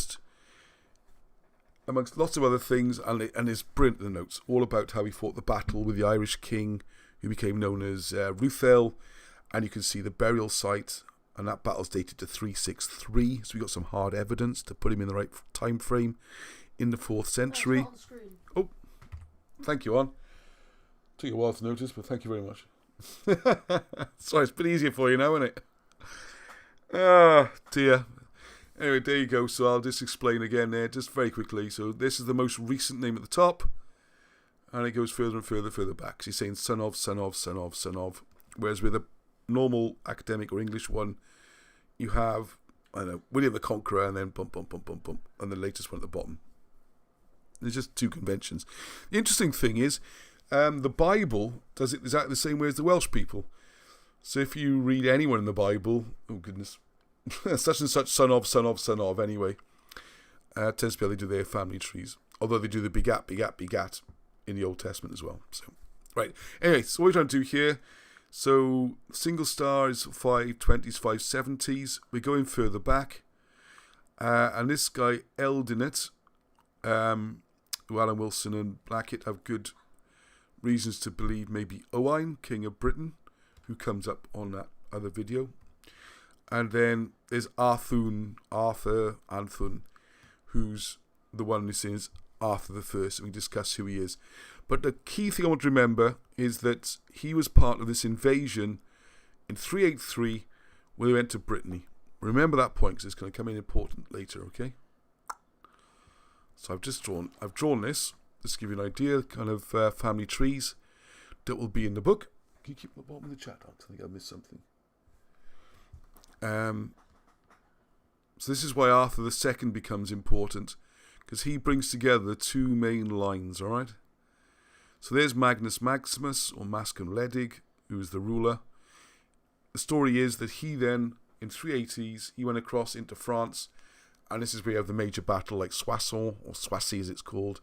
[SPEAKER 1] amongst lots of other things, and it's brilliant in the notes, all about how he fought the battle with the Irish king, who became known as Ruthel, and you can see the burial site, and that battle's dated to 363, so we got some hard evidence to put him in the right time frame in the 4th century.
[SPEAKER 2] On the screen.
[SPEAKER 1] Oh, thank you, On. Took a while to notice, but thank you very much. Sorry, it's a bit easier for you now, isn't it? Ah, dear. Anyway, there you go. So I'll just explain again there, just very quickly. So this is the most recent name at the top, and it goes further and further back. So he's saying son of, son of, son of, son of. Whereas with a normal academic or English one, you have, I don't know, William the Conqueror, and then bump, and the latest one at the bottom. There's just 2 conventions. The interesting thing is, the Bible does it exactly the same way as the Welsh people. So if you read anyone in the Bible, oh goodness, such and such son of, son of, son of, anyway, tends to be how they do their family trees. Although they do the begat in the Old Testament as well. So, right. Anyway, so what we're trying to do here, so single star is 520s, 570s. We're going further back. And this guy, Eldinett, who Alan Wilson and Blackett have good reasons to believe maybe Owain, King of Britain, who comes up on that other video. And then there's Arthur Anthun, who's the one who says Arthur the First, and we discuss who he is. But the key thing I want to remember is that he was part of this invasion in 383 when they went to Brittany. Remember that point because it's going to come in important later, okay? So I've drawn this, just to give you an idea, kind of family trees that will be in the book. Can you keep the bottom of the chat on? I think I missed something. So this is why Arthur II becomes important, because he brings together the 2 main lines, all right? So there's Magnus Maximus, or Mascon Ledig, who is the ruler. The story is that he then, in 380s, he went across into France, and this is where you have the major battle like Soissons, or Soissy as it's called,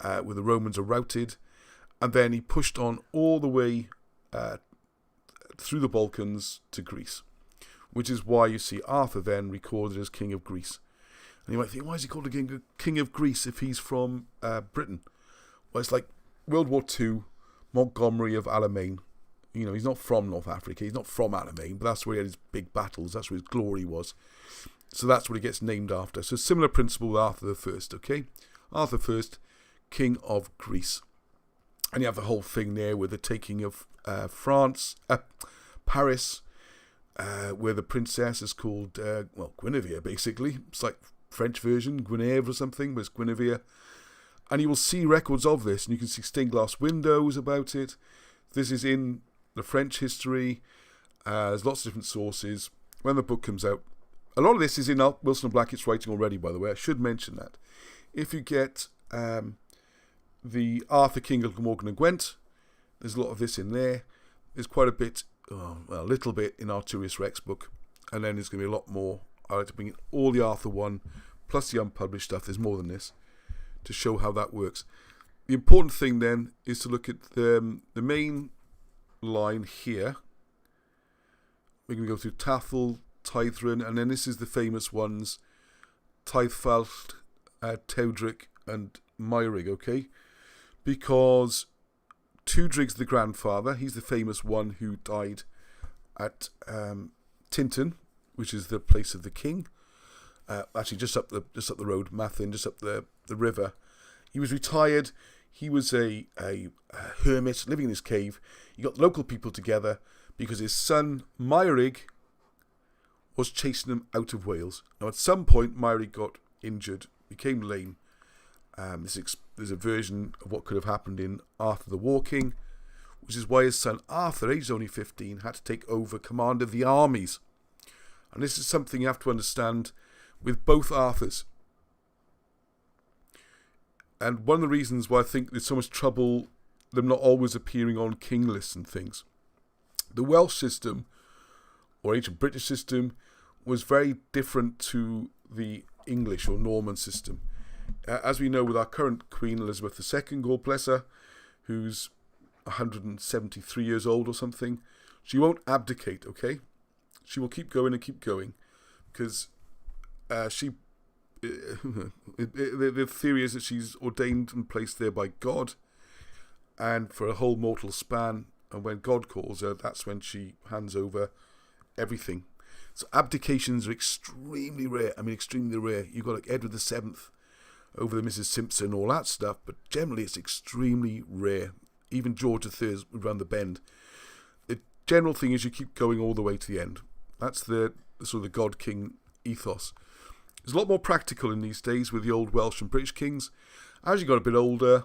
[SPEAKER 1] where the Romans are routed, and then he pushed on all the way through the Balkans to Greece, which is why you see Arthur then recorded as King of Greece. And you might think, why is he called a King of Greece if he's from Britain? Well, it's like World War II, Montgomery of Alamein. You know, he's not from North Africa, he's not from Alamein, but that's where he had his big battles, that's where his glory was. So that's what he gets named after. So similar principle with Arthur I, okay? Arthur I, King of Greece. And you have the whole thing there with the taking of Paris, where the princess is called, Guinevere, basically. It's like French version, Guinevere or something, but it's Guinevere. And you will see records of this, and you can see stained glass windows about it. This is in the French history. There's lots of different sources. When the book comes out, a lot of this is in Wilson and Blackett's writing already, by the way. I should mention that. If you get the Arthur, King of Glamorgan and Gwent, there's a lot of this in there. There's quite a bit, a little bit in Arturius Rex book. And then there's going to be a lot more. I like to bring in all the Arthur 1 plus the unpublished stuff. There's more than this to show how that works. The important thing then is to look at the main line here. We're going to go through Tathel, Tithrin, and then this is the famous ones, Tithfalt, Teudric, and Meirig, okay? Because Teudric's the grandfather. He's the famous one who died at Tintern, which is the place of the king. Actually, just up the road, Mathin, just up the river. He was retired. He was a hermit living in his cave. He got local people together because his son Meirig was chasing him out of Wales. Now, at some point, Meirig got injured, became lame. There's a version of what could have happened in Arthur the War King, which is why his son Arthur, aged only 15, had to take over command of the armies. And this is something you have to understand with both Arthurs. And one of the reasons why I think there's so much trouble them not always appearing on king lists and things. The Welsh system, or ancient British system, was very different to the English or Norman system. As we know with our current Queen Elizabeth II, God bless her, who's 173 years old or something, she won't abdicate, okay? She will keep going and keep going, because the theory is that she's ordained and placed there by God, and for a whole mortal span, and when God calls her, that's when she hands over everything. So abdications are extremely rare. I mean, extremely rare. You've got like Edward VII over the Mrs. Simpson, all that stuff, but generally it's extremely rare. Even George III would run the bend. The general thing is you keep going all the way to the end. That's the sort of the God King ethos. It's a lot more practical in these days with the old Welsh and British kings. As you got a bit older,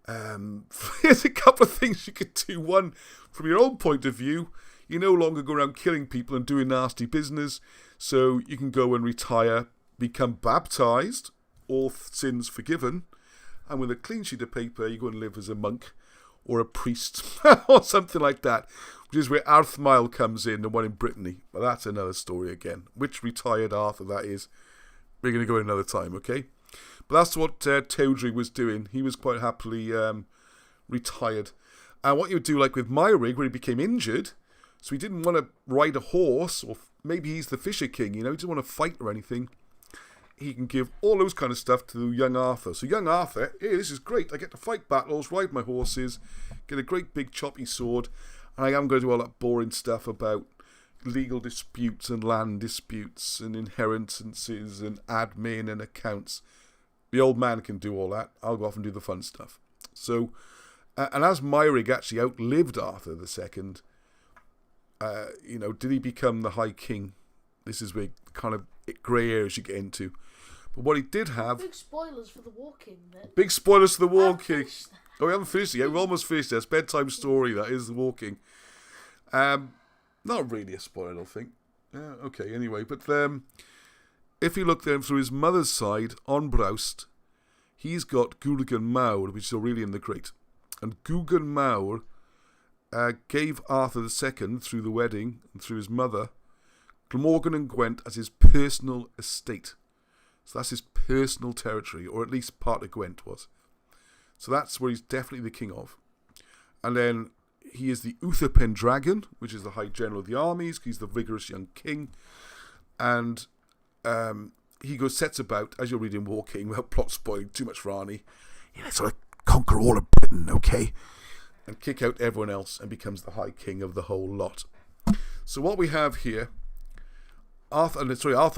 [SPEAKER 1] there's a couple of things you could do. One, from your own point of view, you no longer go around killing people and doing nasty business, so you can go and retire, become baptised, all sins forgiven, and with a clean sheet of paper, you go and live as a monk or a priest or something like that, which is where Arthmile comes in, the one in Brittany. But that's another story again. Which retired Arthur that is, we're going to go another time, okay? But that's what Teudrig was doing. He was quite happily retired. And what you would do, like with Meirig, where he became injured, so he didn't want to ride a horse, or maybe he's the Fisher King, you know, he didn't want to fight or anything. He can give all those kind of stuff to young Arthur. So young Arthur, hey, this is great. I get to fight battles, ride my horses, get a great big choppy sword, and I am going to do all that boring stuff about legal disputes and land disputes and inheritances and admin and accounts. The old man can do all that. I'll go off and do the fun stuff. So, and as Meirig actually outlived Arthur II, did he become the High King? This is where kind of grey areas you get into. But what he did have...
[SPEAKER 2] Big spoilers for the War King, then.
[SPEAKER 1] Big spoilers for the War King. Oh, we haven't finished it yet. We've almost finished it. It's bedtime story, that is the War King. Not really a spoiler, I don't think. Okay, anyway. But if you look then through his mother's side, on Broust, he's got Gulligan Mawr, which is Aurelian the Great. And Gulligan Mawr gave Arthur II, through the wedding and through his mother, Glamorgan and Gwent as his personal estate. So that's his personal territory, or at least part of Gwent was. So that's where he's definitely the king of. And then he is the Uther Pendragon, which is the High General of the armies. He's the vigorous young king. And he sets about, as you'll read in War King, without plot spoiling too much for Arnie, sort of conquer all of Britain, okay? And kick out everyone else and becomes the High King of the whole lot. So what we have here... Arthur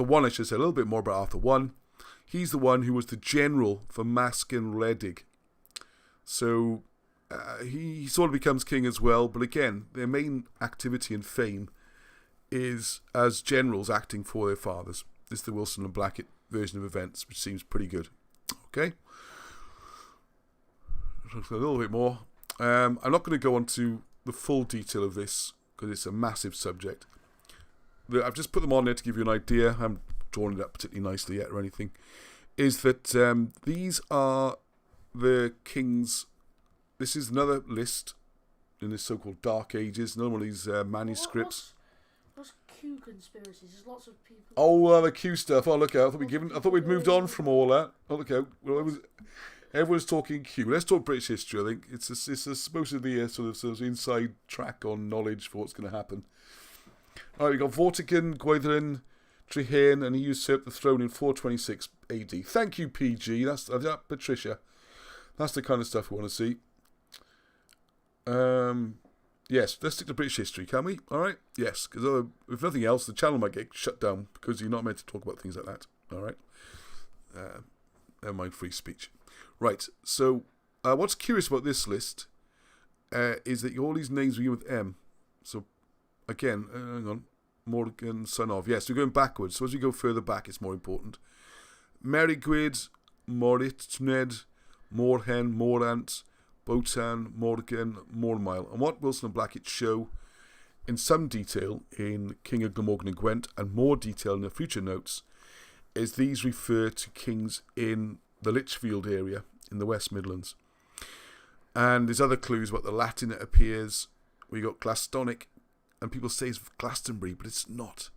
[SPEAKER 1] 1, I should say a little bit more about Arthur 1. He's the one who was the general for Maskin Redig. So he sort of becomes king as well, but again, their main activity and fame is as generals acting for their fathers. This is the Wilson and Blackett version of events, which seems pretty good. Okay. A little bit more. I'm not going to go on to the full detail of this, because it's a massive subject. I've just put them on there to give you an idea. I haven't drawn it up particularly nicely yet or anything. Is that these are the kings. This is another list in this so-called Dark Ages. Another one of these manuscripts.
[SPEAKER 2] What's Q conspiracies? There's lots of people.
[SPEAKER 1] Oh, the Q stuff. Oh, look out. I thought we'd moved on from all that. Oh, look out. Well, everyone's talking Q. Let's talk British history, I think. It's supposedly a sort of inside track on knowledge for what's going to happen. All right, we've got Vortigern, Gwytherin, Trehain, and he usurped the throne in 426 AD. Thank you, PG. That's Patricia. That's the kind of stuff we want to see. Yes, let's stick to British history, can we? All right? Yes, because if nothing else, the channel might get shut down because you're not meant to talk about things like that. All right? Never mind free speech. Right, so what's curious about this list is that all these names begin with M. So, again, hang on. Morgan, son of. Yes, we're going backwards. So as we go further back, it's more important. Merigwyd, Moritned, Morhen, Morant, Botan, Morgan, Mormail. And what Wilson and Blackett show in some detail in King of Glamorgan and Gwent, and more detail in the future notes, is these refer to kings in the Lichfield area in the West Midlands. And there's other clues about the Latin it appears. We got Glastonic, and people say it's Glastonbury, but it's not.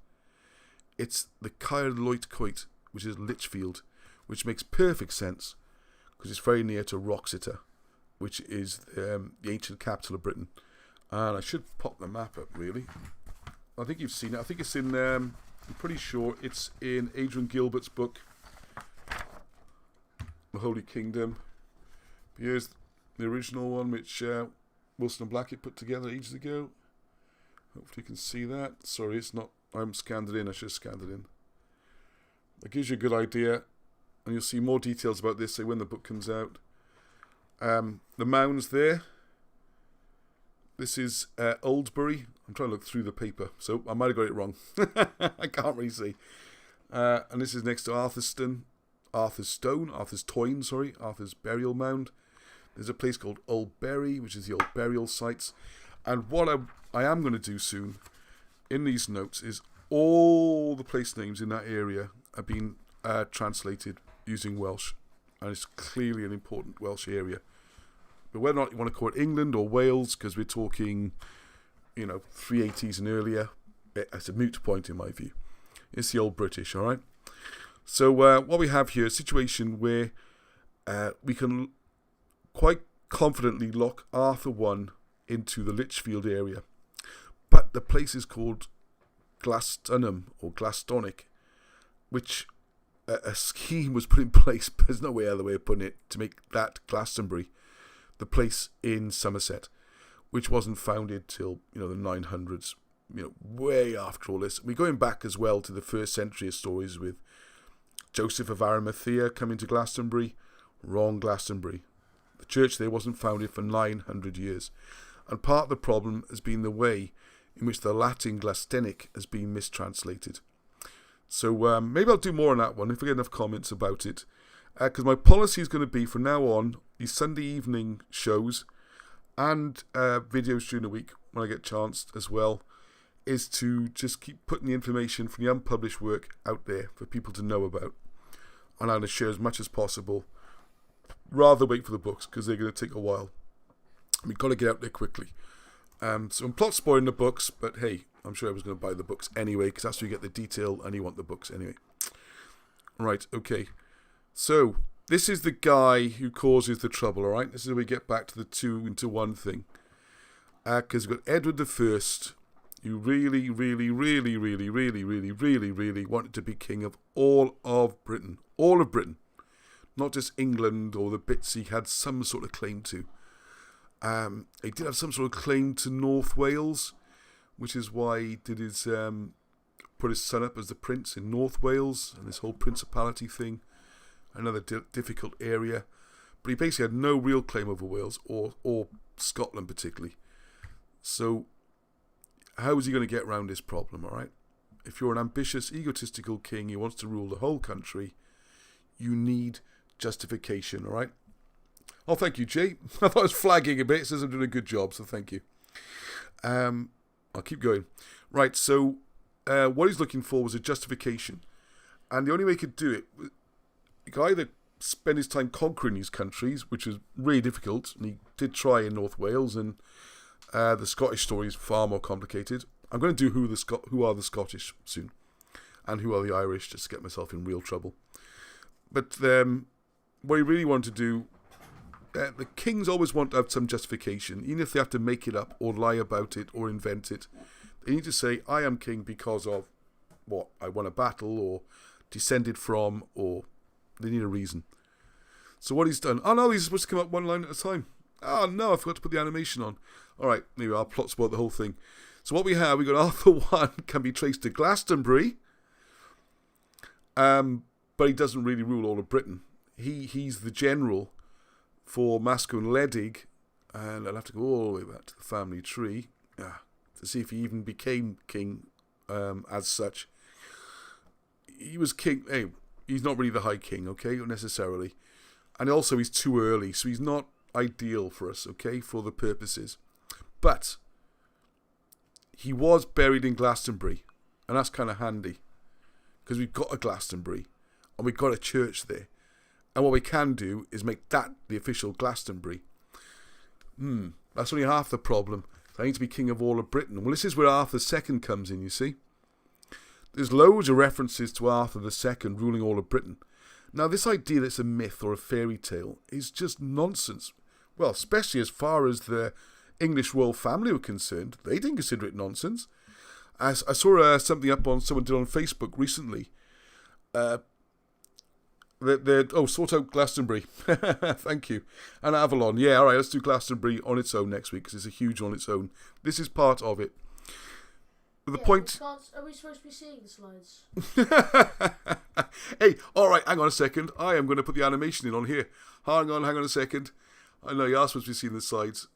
[SPEAKER 1] It's the Caer-Meade, which is Lichfield, which makes perfect sense because it's very near to Wroxeter, which is the ancient capital of Britain. And I should pop the map up, really. I think you've seen it. I think it's in, I'm pretty sure it's in Adrian Gilbert's book, The Holy Kingdom. Here's the original one, which Wilson and Blackett put together ages ago. Hopefully you can see that. Sorry, it's not, I haven't scanned it in. I should have scanned it in. That gives you a good idea. And you'll see more details about this, say, when the book comes out. The mounds there. This is Oldbury. I'm trying to look through the paper, so I might have got it wrong. I can't really see. And this is next to Arthur's burial mound. There's a place called Old Bury, which is the old burial sites. And what I am going to do soon in these notes is all the place names in that area have been translated using Welsh. And it's clearly an important Welsh area. But whether or not you want to call it England or Wales, because we're talking, 380s and earlier, it's a moot point in my view. It's the old British, all right? So what we have here is a situation where we can quite confidently lock Arthur I into the Lichfield area. But the place is called Glastonum or Glastonic, which a scheme was put in place, but there's no other way of putting it, to make that Glastonbury, the place in Somerset, which wasn't founded till the 900s, way after all this. We're going back as well to the first century of stories with Joseph of Arimathea coming to Glastonbury. Wrong Glastonbury. The church there wasn't founded for 900 years. And part of the problem has been the way in which the Latin Glastenic has been mistranslated. So maybe I'll do more on that one if I get enough comments about it. Because my policy is going to be, from now on, these Sunday evening shows and videos during the week, when I get a chance as well, is to just keep putting the information from the unpublished work out there for people to know about. And I'm going to share as much as possible, rather wait for the books, because they're going to take a while. We've got to get out there quickly. So I'm plot spoiling the books, but hey, I'm sure I was going to buy the books anyway, because that's where you get the detail and you want the books anyway. Right, okay. So, this is the guy who causes the trouble, alright? This is where we get back to the two into one thing. Because we've got Edward I, who really wanted to be king of all of Britain. All of Britain. Not just England or the bits he had some sort of claim to. He did have some sort of claim to North Wales, which is why he did his put his son up as the prince in North Wales, and this whole principality thing, another difficult area. But he basically had no real claim over Wales or Scotland particularly. So how is he going to get around this problem, all right? If you're an ambitious, egotistical king who wants to rule the whole country, you need justification, all right? Oh, thank you, Jay. I thought I was flagging a bit. It says I'm doing a good job, so thank you. I'll keep going. Right, so what he's looking for was a justification. And the only way he could do it, he could either spend his time conquering these countries, which was really difficult, and he did try in North Wales, and the Scottish story is far more complicated, I'm going to do who are the Scottish soon, and who are the Irish, just to get myself in real trouble. But what he really wanted to do, the kings always want to have some justification, even if they have to make it up or lie about it or invent it. They need to say, I am king because of what? I won a battle or descended from, or they need a reason. So what he's done, oh no, he's supposed to come up one line at a time. Oh no, I forgot to put the animation on. Alright, maybe our plot spoiled the whole thing. So what we have, we got Arthur I can be traced to Glastonbury, but he doesn't really rule all of Britain. He's the general for Masco and Ledig, and I'll have to go all the way back to the family tree to see if he even became king as such. He was king. Hey, he's not really the High King, okay, not necessarily. And also he's too early, so he's not ideal for us, okay, for the purposes. But he was buried in Glastonbury, and that's kind of handy, because we've got a Glastonbury, and we've got a church there. And what we can do is make that the official Glastonbury. That's only half the problem. I need to be king of all of Britain. Well, this is where Arthur II comes in, you see. There's loads of references to Arthur II ruling all of Britain. Now, this idea that it's a myth or a fairy tale is just nonsense. Well, especially as far as the English royal family were concerned. They didn't consider it nonsense. I saw something up on someone did on Facebook recently. Sort out Glastonbury. Thank you. And Avalon. Yeah, all right, let's do Glastonbury on its own next week, because it's a huge on its own. This is part of it. But the point...
[SPEAKER 2] Are we supposed to be seeing the slides?
[SPEAKER 1] Hey, all right, hang on a second. I am going to put the animation in on here. Hang on a second. I know you are supposed to be seeing the slides.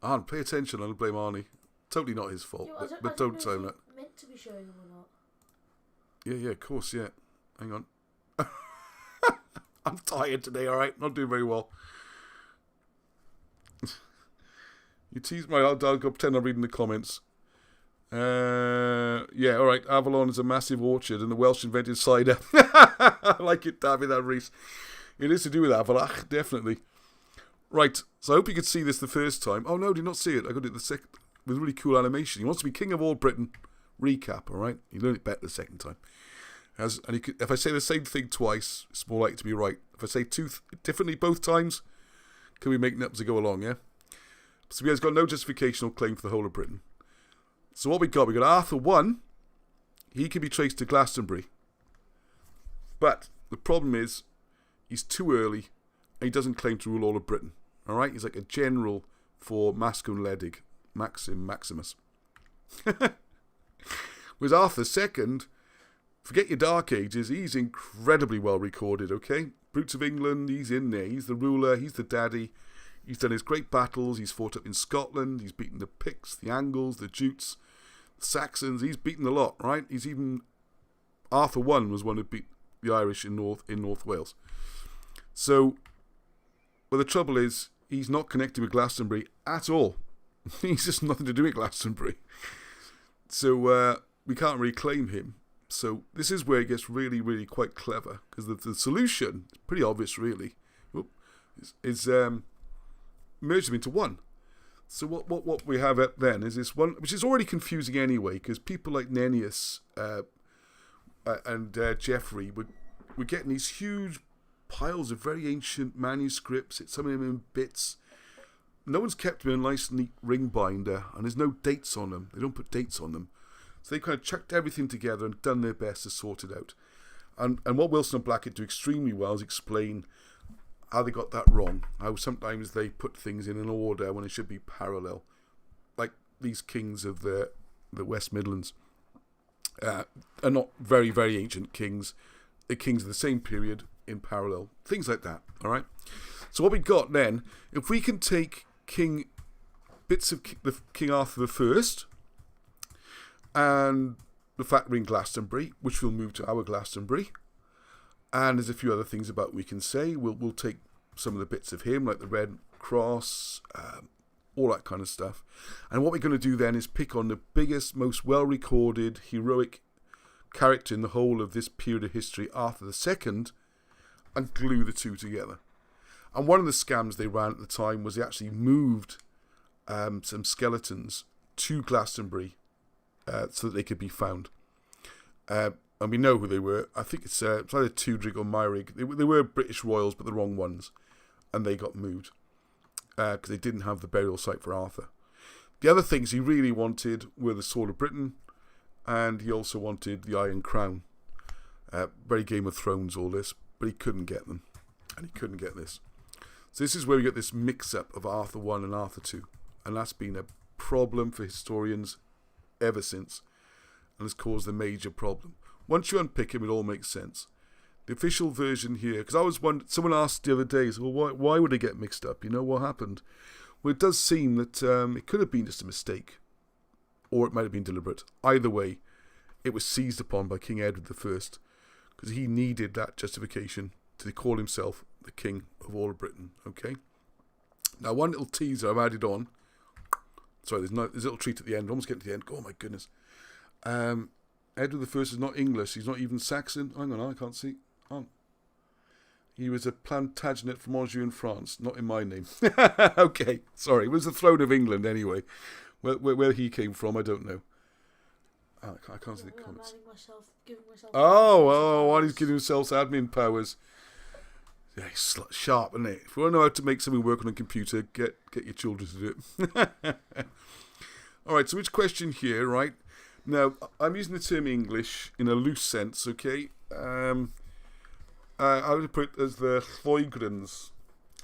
[SPEAKER 1] Arne, pay attention. I'll blame Arnie. Totally not his fault, but don't tell him that.
[SPEAKER 2] Meant to be showing them or not?
[SPEAKER 1] Yeah, of course, yeah. Hang on. I'm tired today, all right? Not doing very well. You tease my... I'll go pretend I'm reading the comments. Yeah, all right. Avalon is a massive orchard, and the Welsh invented cider. I like it, David and Reese. It is to do with Avalach, definitely. Right, so I hope you could see this the first time. Oh no, did not see it. I got it the second with really cool animation. He wants to be king of all Britain. Recap, all right? You learn it better the second time. If I say the same thing twice, it's more likely to be right. If I say differently both times, can we make it up as we go along, yeah? So he has got no justification or claim for the whole of Britain. So what we got Arthur I. He can be traced to Glastonbury. But the problem is, he's too early, and he doesn't claim to rule all of Britain. All right? He's like a general for Masco and Ledig, Maximus. Whereas Arthur II, forget your Dark Ages, he's incredibly well recorded, okay? Brutes of England, he's in there. He's the ruler, he's the daddy. He's done his great battles, he's fought up in Scotland, he's beaten the Picts, the Angles, the Jutes, the Saxons, he's beaten a lot, right? Arthur I was one who beat the Irish in North Wales. So, well, the trouble is, he's not connected with Glastonbury at all. He's just nothing to do with Glastonbury. So, we can't really claim him. So, this is where it gets really, really quite clever, because the solution, is pretty obvious really, is merge them into one. So what we have then is this one, which is already confusing anyway, because people like Nennius and Geoffrey were getting these huge piles of very ancient manuscripts, some of them in bits. No one's kept them in a nice, neat ring binder, and there's no dates on them. They don't put dates on them. So they kind of chucked everything together and done their best to sort it out. And what Wilson and Blackett do extremely well is explain how they got that wrong. How sometimes they put things in an order when it should be parallel. Like these kings of the West Midlands are not very, very ancient kings. They're kings of the same period in parallel. Things like that, all right? So what we got then, if we can take bits of King Arthur I and the fact we're in Glastonbury, which we'll move to our Glastonbury, and there's a few other things about we can say. We'll take some of the bits of him, like the Red Cross, all that kind of stuff. And what we're going to do then is pick on the biggest, most well-recorded, heroic character in the whole of this period of history, Arthur II, and glue the two together. And one of the scams they ran at the time was they actually moved some skeletons to Glastonbury so that they could be found. And we know who they were. I think it's either Tudrig or Myrig. They were British royals, but the wrong ones. And they got moved because they didn't have the burial site for Arthur. The other things he really wanted were the Sword of Britain, and he also wanted the Iron Crown. Very Game of Thrones, all this, but he couldn't get them. And he couldn't get this. So this is where we get this mix-up of Arthur I and Arthur II. And that's been a problem for historians ever since. And has caused a major problem. Once you unpick him, it all makes sense. The official version here, because I was wondering, someone asked the other day, well, why would they get mixed up? You know, what happened? Well, it does seem that it could have been just a mistake. Or it might have been deliberate. Either way, it was seized upon by King Edward I, because he needed that justification to call himself the King of all of Britain. Okay? Now, one little teaser I've added on. Sorry, there's a little treat at the end. Almost getting to the end. Oh, my goodness. Edward I is not English. He's not even Saxon. Hang on, I can't see. Oh. He was a Plantagenet from Anjou in France. Not in my name. Okay, sorry. It was the throne of England anyway. Where he came from, I don't know. Oh, I can't see the comments.
[SPEAKER 2] Giving myself
[SPEAKER 1] While he's giving himself admin powers. Yeah, he's sharp, isn't it? If you want to know how to make something work on a computer, get your children to do it. All right, so which question here, right? Now, I'm using the term English in a loose sense, okay? I would put it as the Lloegrins.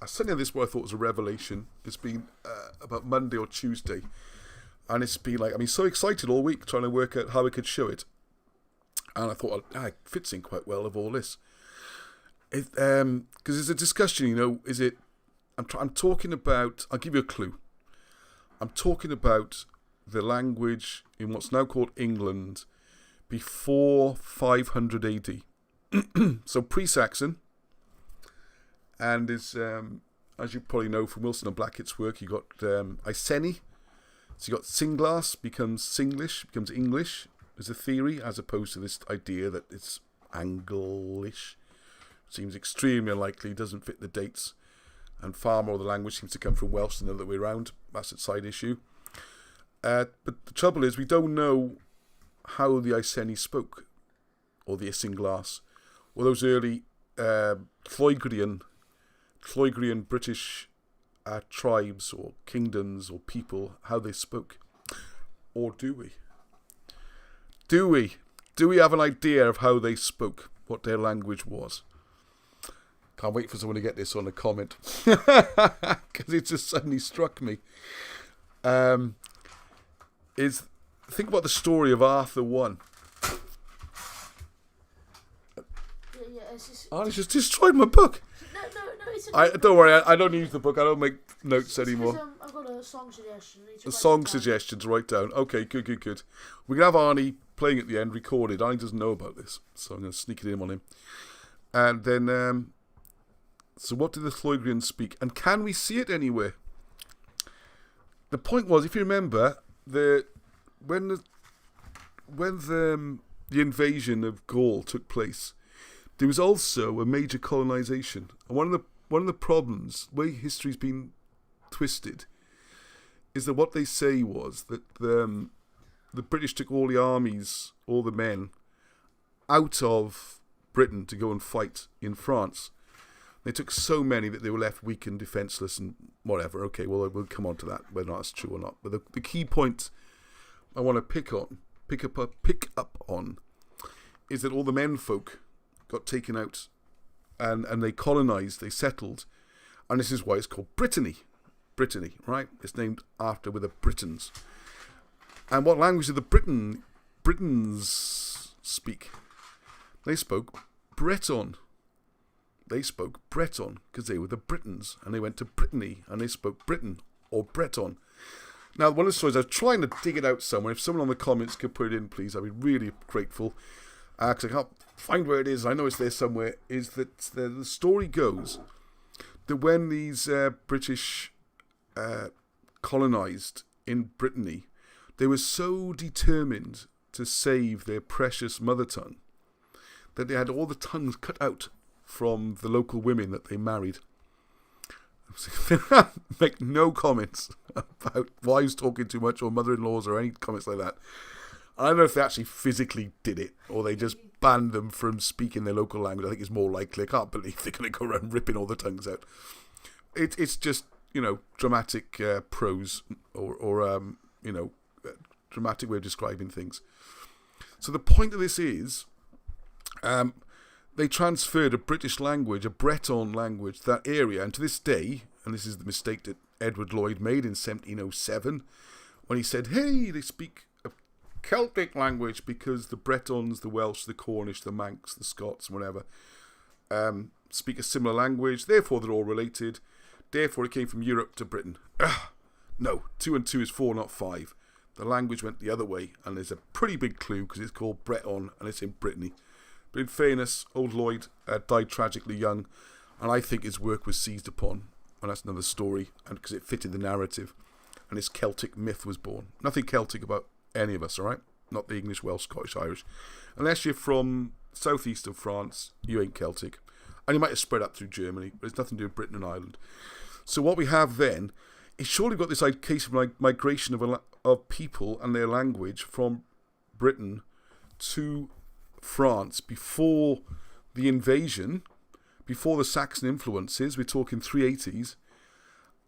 [SPEAKER 1] I sent you this what I thought was a revelation. It's been about Monday or Tuesday. And it's been like, so excited all week trying to work out how I could show it. And I thought, it fits in quite well of all this. Because there's a discussion, is it... I'm talking about... I'll give you a clue. I'm talking about the language in what's now called England before 500 AD. So pre-Saxon. And is, as you probably know from Wilson and Blackett's work, you got Iceni. So you got Singlas becomes Singlish, becomes English as a theory, as opposed to this idea that it's Anglish. Seems extremely unlikely, doesn't fit the dates. And far more of the language seems to come from Welsh than the other way around. That's a side issue. But the trouble is, we don't know how the Iceni spoke, or the Isinglas, or those early Lloegrian British tribes or kingdoms or people, how they spoke. Or do we? Do we have an idea of how they spoke, what their language was? Can't wait for someone to get this on a comment. Because it just suddenly struck me. Think about the story of Arthur I. It's just destroyed my book.
[SPEAKER 2] No,
[SPEAKER 1] Don't worry, I don't use the book. I don't make notes anymore.
[SPEAKER 2] I've got a song suggestion.
[SPEAKER 1] The song suggestions, write down. Okay, good. We're going to have Arnie playing at the end, recorded. Arnie doesn't know about this, so I'm going to sneak it in on him. And then, so what did the Lloegrians speak? And can we see it anywhere? The point was, if you remember, when the invasion of Gaul took place, there was also a major colonization. And one of the problems, the way history's been twisted, is that what they say was that the British took all the armies, all the men, out of Britain to go and fight in France. They took so many that they were left weak and defenceless and whatever. Okay, well, we'll come on to that, whether or not that's true or not. But the key point I want to pick up on is that all the menfolk got taken out and they colonized, they settled. And this is why it's called Brittany. Brittany, right? It's named after where the Britons. And what language did the Britons speak? They spoke Breton. They spoke Breton because they were the Britons, and they went to Brittany and they spoke Briton or Breton. Now, one of the stories, I was trying to dig it out somewhere. If someone on the comments could put it in, please, I'd be really grateful. Because I can't find where it is. I know it's there somewhere. Is that the story goes that when these British colonized in Brittany, they were so determined to save their precious mother tongue that they had all the tongues cut out from the local women that they married. Make no comments about wives talking too much or mother-in-laws or any comments like that. I don't know if they actually physically did it or they just banned them from speaking their local language. I think it's more likely. I can't believe they're going to go around ripping all the tongues out. It's just, dramatic prose or dramatic way of describing things. So the point of this is they transferred a British language, a Breton language, that area. And to this day, and this is the mistake that Edward Lloyd made in 1707, when he said, hey, they speak a Celtic language because the Bretons, the Welsh, the Cornish, the Manx, the Scots, whatever, speak a similar language. Therefore, they're all related. Therefore, it came from Europe to Britain. No, 2 and 2 is 4, not 5. The language went the other way, and there's a pretty big clue because it's called Breton and it's in Brittany. But in fairness, old Lloyd died tragically young, and I think his work was seized upon, and that's another story, and because it fitted the narrative, and his Celtic myth was born. Nothing Celtic about any of us, all right? Not the English, Welsh, Scottish, Irish. Unless you're from southeast of France, you ain't Celtic. And you might have spread up through Germany, but it's nothing to do with Britain and Ireland. So what we have then is surely got this case of migration of people and their language from Britain to France before the invasion, before the Saxon influences. We're talking 380s.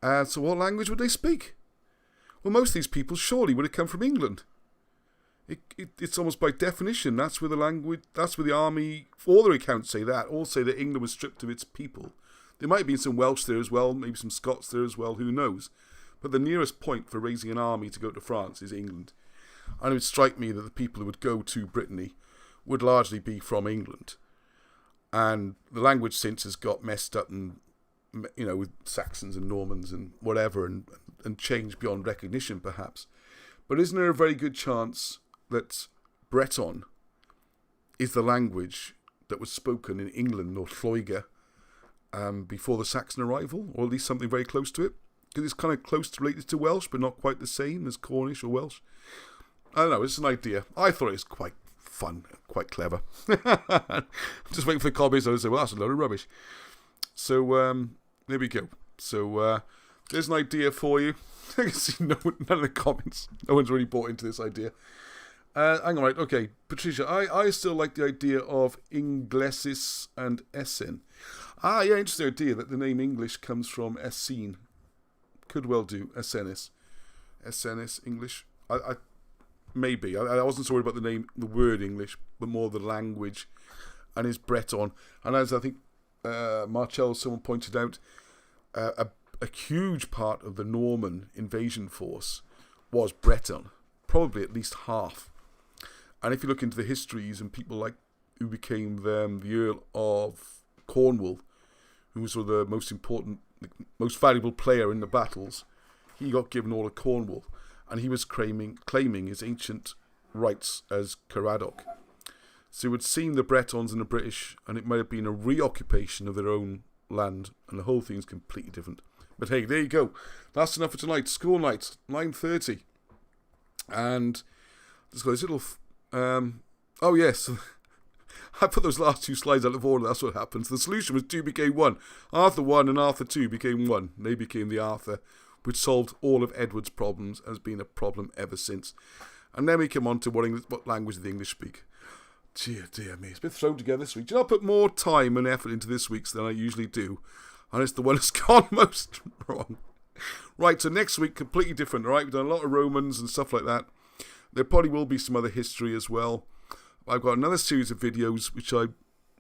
[SPEAKER 1] So what language would they speak? Well, most of these people surely would have come from England. It's almost by definition. That's where the language, that's where the army, all their accounts say that. All say that England was stripped of its people. There might have been some Welsh there as well, maybe some Scots there as well, who knows. But the nearest point for raising an army to go to France is England. And it would strike me that the people who would go to Brittany would largely be from England. And the language since has got messed up and, with Saxons and Normans and whatever and changed beyond recognition perhaps. But isn't there a very good chance that Breton is the language that was spoken in England or Lloegr before the Saxon arrival, or at least something very close to it? Because it's kind of close related to Welsh, but not quite the same as Cornish or Welsh. I don't know, it's an idea. I thought it was quite fun, quite clever. Just waiting for the comments, I would say, well, that's a load of rubbish. So, there we go. So, there's an idea for you. I can see none of the comments. No one's really bought into this idea. Hang on, right, okay. Patricia, I still like the idea of Inglesis and Essen. Yeah, interesting idea that the name English comes from Essene. Could well do, Essenis. Essenis, English. Maybe. I wasn't so worried about the word English, but more the language and his Breton. And as I think Marcel, someone pointed out, a huge part of the Norman invasion force was Breton. Probably at least half. And if you look into the histories and people like who became the Earl of Cornwall, who was sort of the most important, most valuable player in the battles, he got given all of Cornwall, and he was claiming his ancient rights as Caradoc. So it would seem the Bretons and the British, and it might have been a reoccupation of their own land, and the whole thing's completely different. But hey, there you go. That's enough for tonight. School night, 9:30. And let's go this little... oh yes, I put those last two slides out of order. That's what happens. The solution was 2 became 1. Arthur 1 and Arthur 2 became 1. They became the Arthur, which solved all of Edward's problems and has been a problem ever since. And then we come on to what language the English speak. Dear me, it's been thrown together this week. I put more time and effort into this week's than I usually do, and it's the one that's gone most wrong. Right, so next week, completely different, all right? We've done a lot of Romans and stuff like that. There probably will be some other history as well. I've got another series of videos which I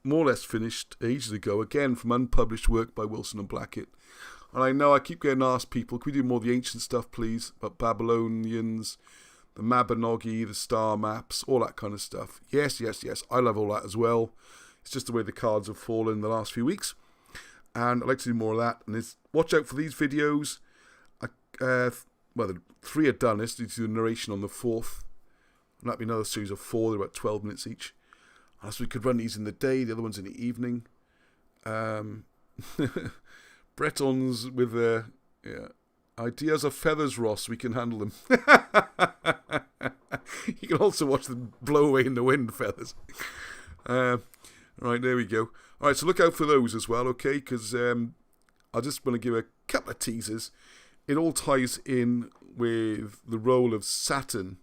[SPEAKER 1] more or less finished ages ago, again from unpublished work by Wilson and Blackett. And I know I keep getting asked people, can we do more of the ancient stuff, please? About Babylonians, the Mabinogi, the star maps, all that kind of stuff. Yes. I love all that as well. It's just the way the cards have fallen in the last few weeks. And I'd like to do more of that. And watch out for these videos. The 3 are done. Let's do the narration on the 4th. And that'll be another series of 4. They're about 12 minutes each. So we could run these in the day, the other ones in the evening. Bretons with their ideas of feathers, Ross. We can handle them. You can also watch them blow away in the wind, feathers. Right, there we go. All right, so look out for those as well, okay? Because I just want to give a couple of teasers. It all ties in with the role of Saturn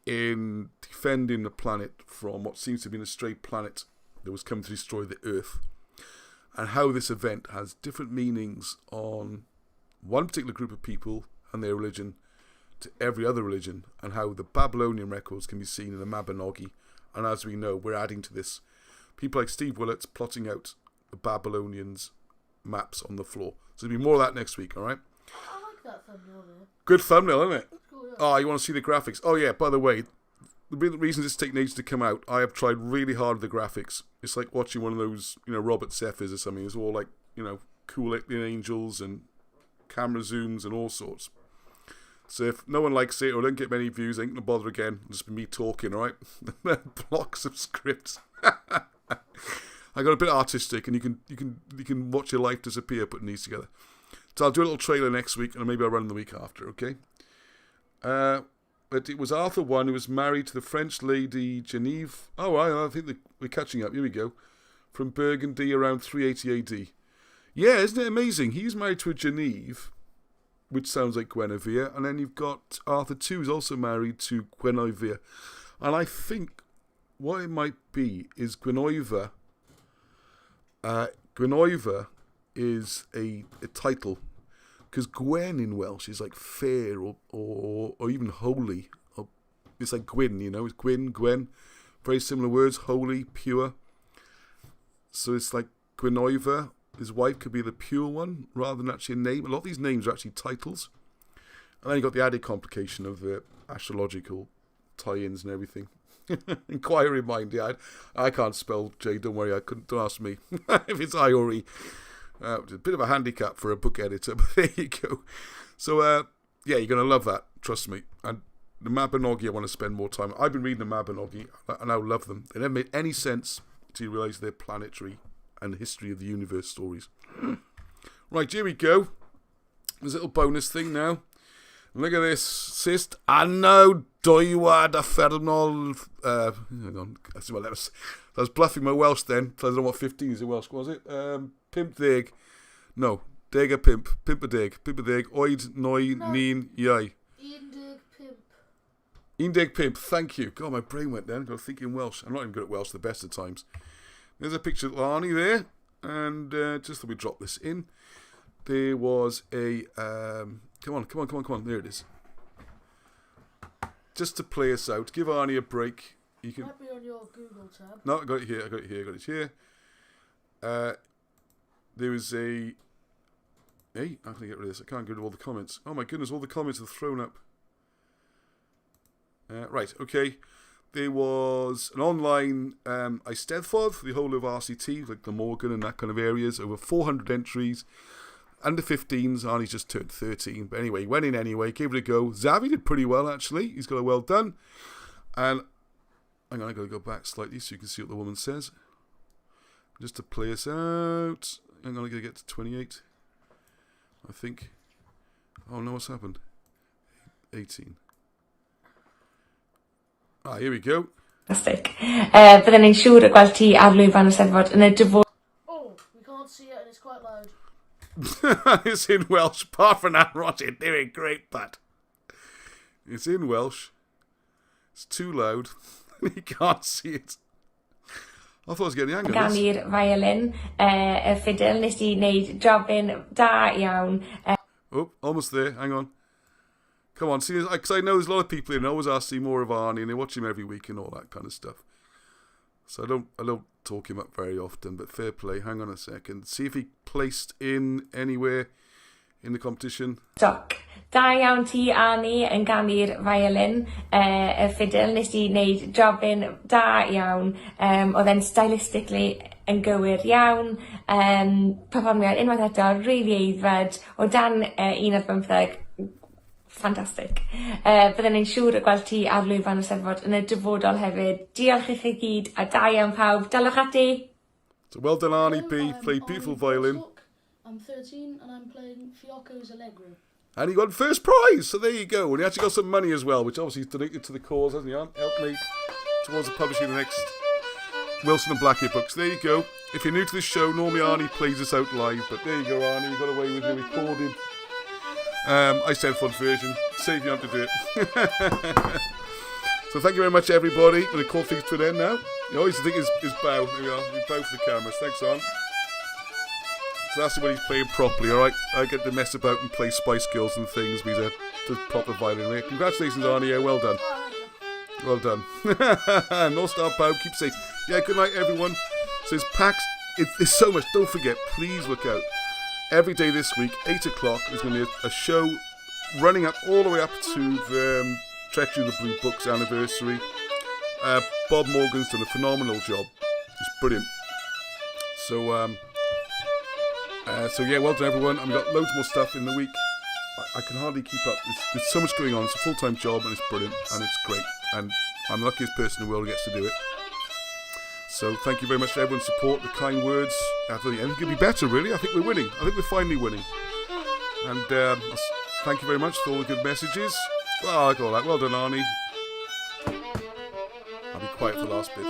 [SPEAKER 1] in defending the planet from what seems to be a stray planet that was coming to destroy the Earth, and how this event has different meanings on one particular group of people and their religion to every other religion, and how the Babylonian records can be seen in the Mabinogi. And as we know, we're adding to this. People like Steve Willett's plotting out the Babylonians' maps on the floor. So there'll be more of that next week, all right?
[SPEAKER 2] I like that thumbnail there.
[SPEAKER 1] Good thumbnail, isn't it?
[SPEAKER 2] Cool, yeah.
[SPEAKER 1] Oh, you want to see the graphics? Oh, yeah, by the way, the reason it's taken ages to come out, I have tried really hard with the graphics. It's like watching one of those, Robert Zephyrs or something. It's all like, cool alien angels and camera zooms and all sorts. So if no one likes it or don't get many views, ain't gonna bother again. It'll just be me talking, alright? Blocks of scripts. I got a bit artistic, and you can watch your life disappear putting these together. So I'll do a little trailer next week, and maybe I'll run the week after, okay? But it was Arthur I who was married to the French lady Genevieve. Oh, I think we're catching up. Here we go. From Burgundy around 380 AD. Yeah, isn't it amazing? He's married to a Genevieve, which sounds like Guinevere, and then you've got Arthur II who's also married to Guinevere. And I think what it might be is Guinevere. Guinevere is a title, because Gwen in Welsh is like fair or even holy. It's like Gwyn, it's Gwyn, Gwen. Very similar words, holy, pure. So it's like Guinevere. His wife could be the pure one rather than actually a name. A lot of these names are actually titles. And then you've got the added complication of the astrological tie-ins and everything. Inquiry mind, yeah. I can't spell J, don't worry, don't ask me. If it's I or E. A bit of a handicap for a book editor, but there you go. So, yeah, you're going to love that, trust me. And the Mabinogi I want to spend more time. I've been reading the Mabinogi, and I love them. They never made any sense until you realise they're planetary and history of the universe stories. Right, here we go. There's a little bonus thing now. Look at this. Sist anno dwywad a fernol... hang on. I was bluffing my Welsh then. I don't know what 15 is in Welsh. What was it? Pimp deg. No. Deg a pimp. Pimp a deg. Pimp a deg. Oed noi neen iau.
[SPEAKER 2] Indeg pimp.
[SPEAKER 1] Indeg pimp. Thank you. God, my brain went then. I was thinking Welsh. I'm not even good at Welsh the best of times. There's a picture of Arnie there. And just that we drop this in. There was a... Come on. There it is. Just to play us out. Give Arnie a break. You can...
[SPEAKER 2] Might be on your Google tab.
[SPEAKER 1] No, I got it here. There was a... Hey, how can I get rid of this? I can't get rid of all the comments. Oh my goodness, all the comments are thrown up. Right, okay. There was an online Eisteddfod, the whole of RCT, like the Morgan and that kind of areas, over 400 entries. Under 15s, Arnie's just turned 13. But anyway, he went in anyway, gave it a go. Xavi did pretty well, actually. He's got a well done. And hang on, I've got to go back slightly so you can see what the woman says. Just to play us out. Hang on, I'm going to get to 28. I think. Oh no, what's happened? 18. Here we go.
[SPEAKER 4] Fantastic. Bydden ni'n siŵr y gweld ti ar lwyfan y Steddfod yn y dyfod.
[SPEAKER 2] Oh, we can't see it and it's quite loud.
[SPEAKER 1] It's in Welsh. Apart from that, Roger, doing great, bud. It's in Welsh. It's too loud. You can't see it. I thought I was getting the hang of this.
[SPEAKER 4] Gan i'r violin, y fiddle, nes i wneud jobyn da iawn.
[SPEAKER 1] Oh, almost there. Hang on. Come on, see, because I know there's a lot of people in. I always ask to see more of Arnie, and they watch him every week and all that kind of stuff. So I don't talk him up very often, but fair play. Hang on a second. See if he placed in anywhere in the competition.
[SPEAKER 4] Doc. Da iawn ti, Arnie, yn ganu'r violin, y fiddle, nes i wneud jobyn da iawn. Oedd e'n stylistically yn gywir iawn. Perfformiad unwaith eto, really eiddfed. O dan 1 Fantastic. Bydden ni'n siŵr y gweld ti ar lwyfan y Steddfod yn y dyfodol hefyd. Diolch i chi gyd a da iawn pawb. Dalwch ati.
[SPEAKER 1] So well done, Arnie
[SPEAKER 2] Hello,
[SPEAKER 1] B. Played beautiful violin.
[SPEAKER 2] I'm 13 and I'm playing Fiocco's Allegro.
[SPEAKER 1] And he got first prize, so there you go. And he actually got some money as well, which obviously he's donated to the cause, hasn't he? Helped me towards the publishing of the next Wilson and Blackett books. There you go. If you're new to this show, normally Arnie plays us out live, but there you go, Arnie. You got away with the recorded Eisteddfod version. Save you have to do it. So thank you very much, everybody. I'm going to call things to an end now. You always think his bow. There we are. His bow for the cameras. Thanks, Arn. So that's when he's playing properly, alright? I get to mess about and play Spice Girls and things. He's a proper violin, mate. Congratulations, Arnie. Yeah, well done. Well done. North Star bow. Keep safe. Yeah, good night, everyone. So it's PAX. There's so much. Don't forget, please look out. Every day this week, 8 o'clock, there's going to be a show running up all the way up to the Treachery of the Blue Book's anniversary. Bob Morgan's done a phenomenal job. It's brilliant. So yeah, well done, everyone. And we've got loads more stuff in the week. I can hardly keep up. There's so much going on. It's a full-time job, and it's brilliant, and it's great. And I'm the luckiest person in the world who gets to do it. So thank you very much for everyone's support, the kind words. I think it could be better, really. I think we're winning. I think we're finally winning. And thank you very much for all the good messages. Well, I got all that. Well done, Arnie. I'll be quiet for the last bit.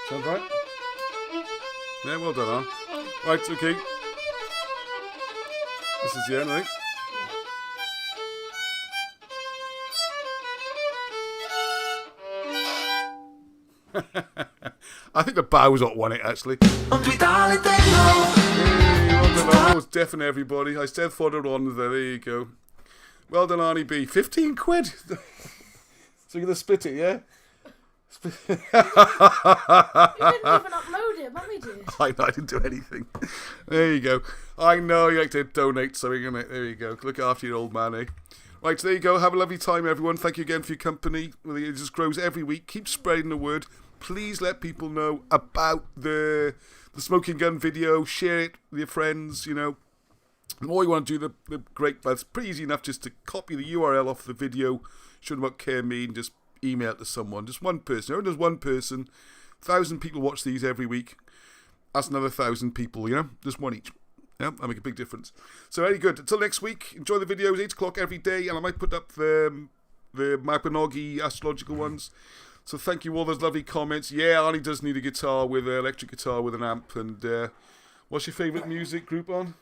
[SPEAKER 1] Sound right? Yeah, well done, Arn. Right, okay. This is the end, I think. I think the bows ought won it, actually. Hey, well done, that was deafening everybody. I said thought it on there. There you go. Well done, Arnie B. 15 quid. So you're going to split it, yeah?
[SPEAKER 2] You didn't even upload it, Mummy did.
[SPEAKER 1] I didn't do anything. There you go. I know you like to donate something, innit? There you go. Look after your old man, eh? Right, so there you go. Have a lovely time, everyone. Thank you again for your company. It just grows every week. Keep spreading the word. Please let people know about the smoking gun video. Share it with your friends, you know. The more you want to do, the great. But it's pretty easy enough just to copy the URL off the video, show them about Caer-Meade, and just email it to someone. Just one person. Everyone does one person. 1,000 people watch these every week. That's another 1,000 people, you know. Just one each. Yeah, that make a big difference. So very good. Until next week, enjoy the videos, 8 o'clock every day, and I might put up the Mabinogi astrological ones. So thank you all those lovely comments. Yeah, Arnie does need a guitar with an electric guitar with an amp. And what's your favourite music group on?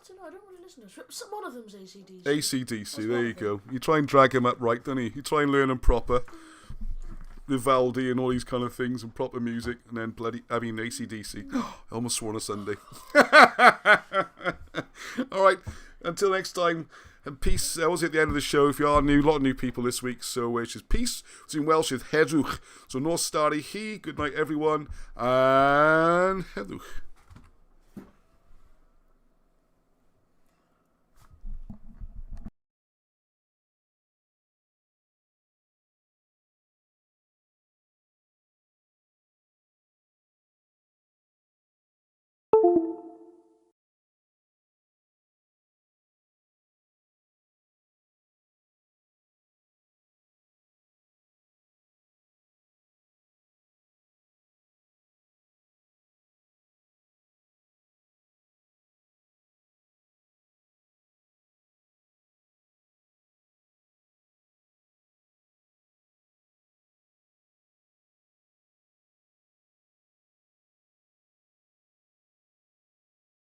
[SPEAKER 2] I don't really listen to it. One of them's AC/DC.
[SPEAKER 1] AC/DC, there you go. You try and drag him up right, don't you? You try and learn him proper. Vivaldi and all these kind of things and proper music, and then AC/DC. I almost swore on a Sunday. Alright, until next time, and peace. That was at the end of the show. If you are new, a lot of new people this week, so which is peace. It's in Welsh, it's Hedwch. So North Starry He, good night everyone, and Hedwch.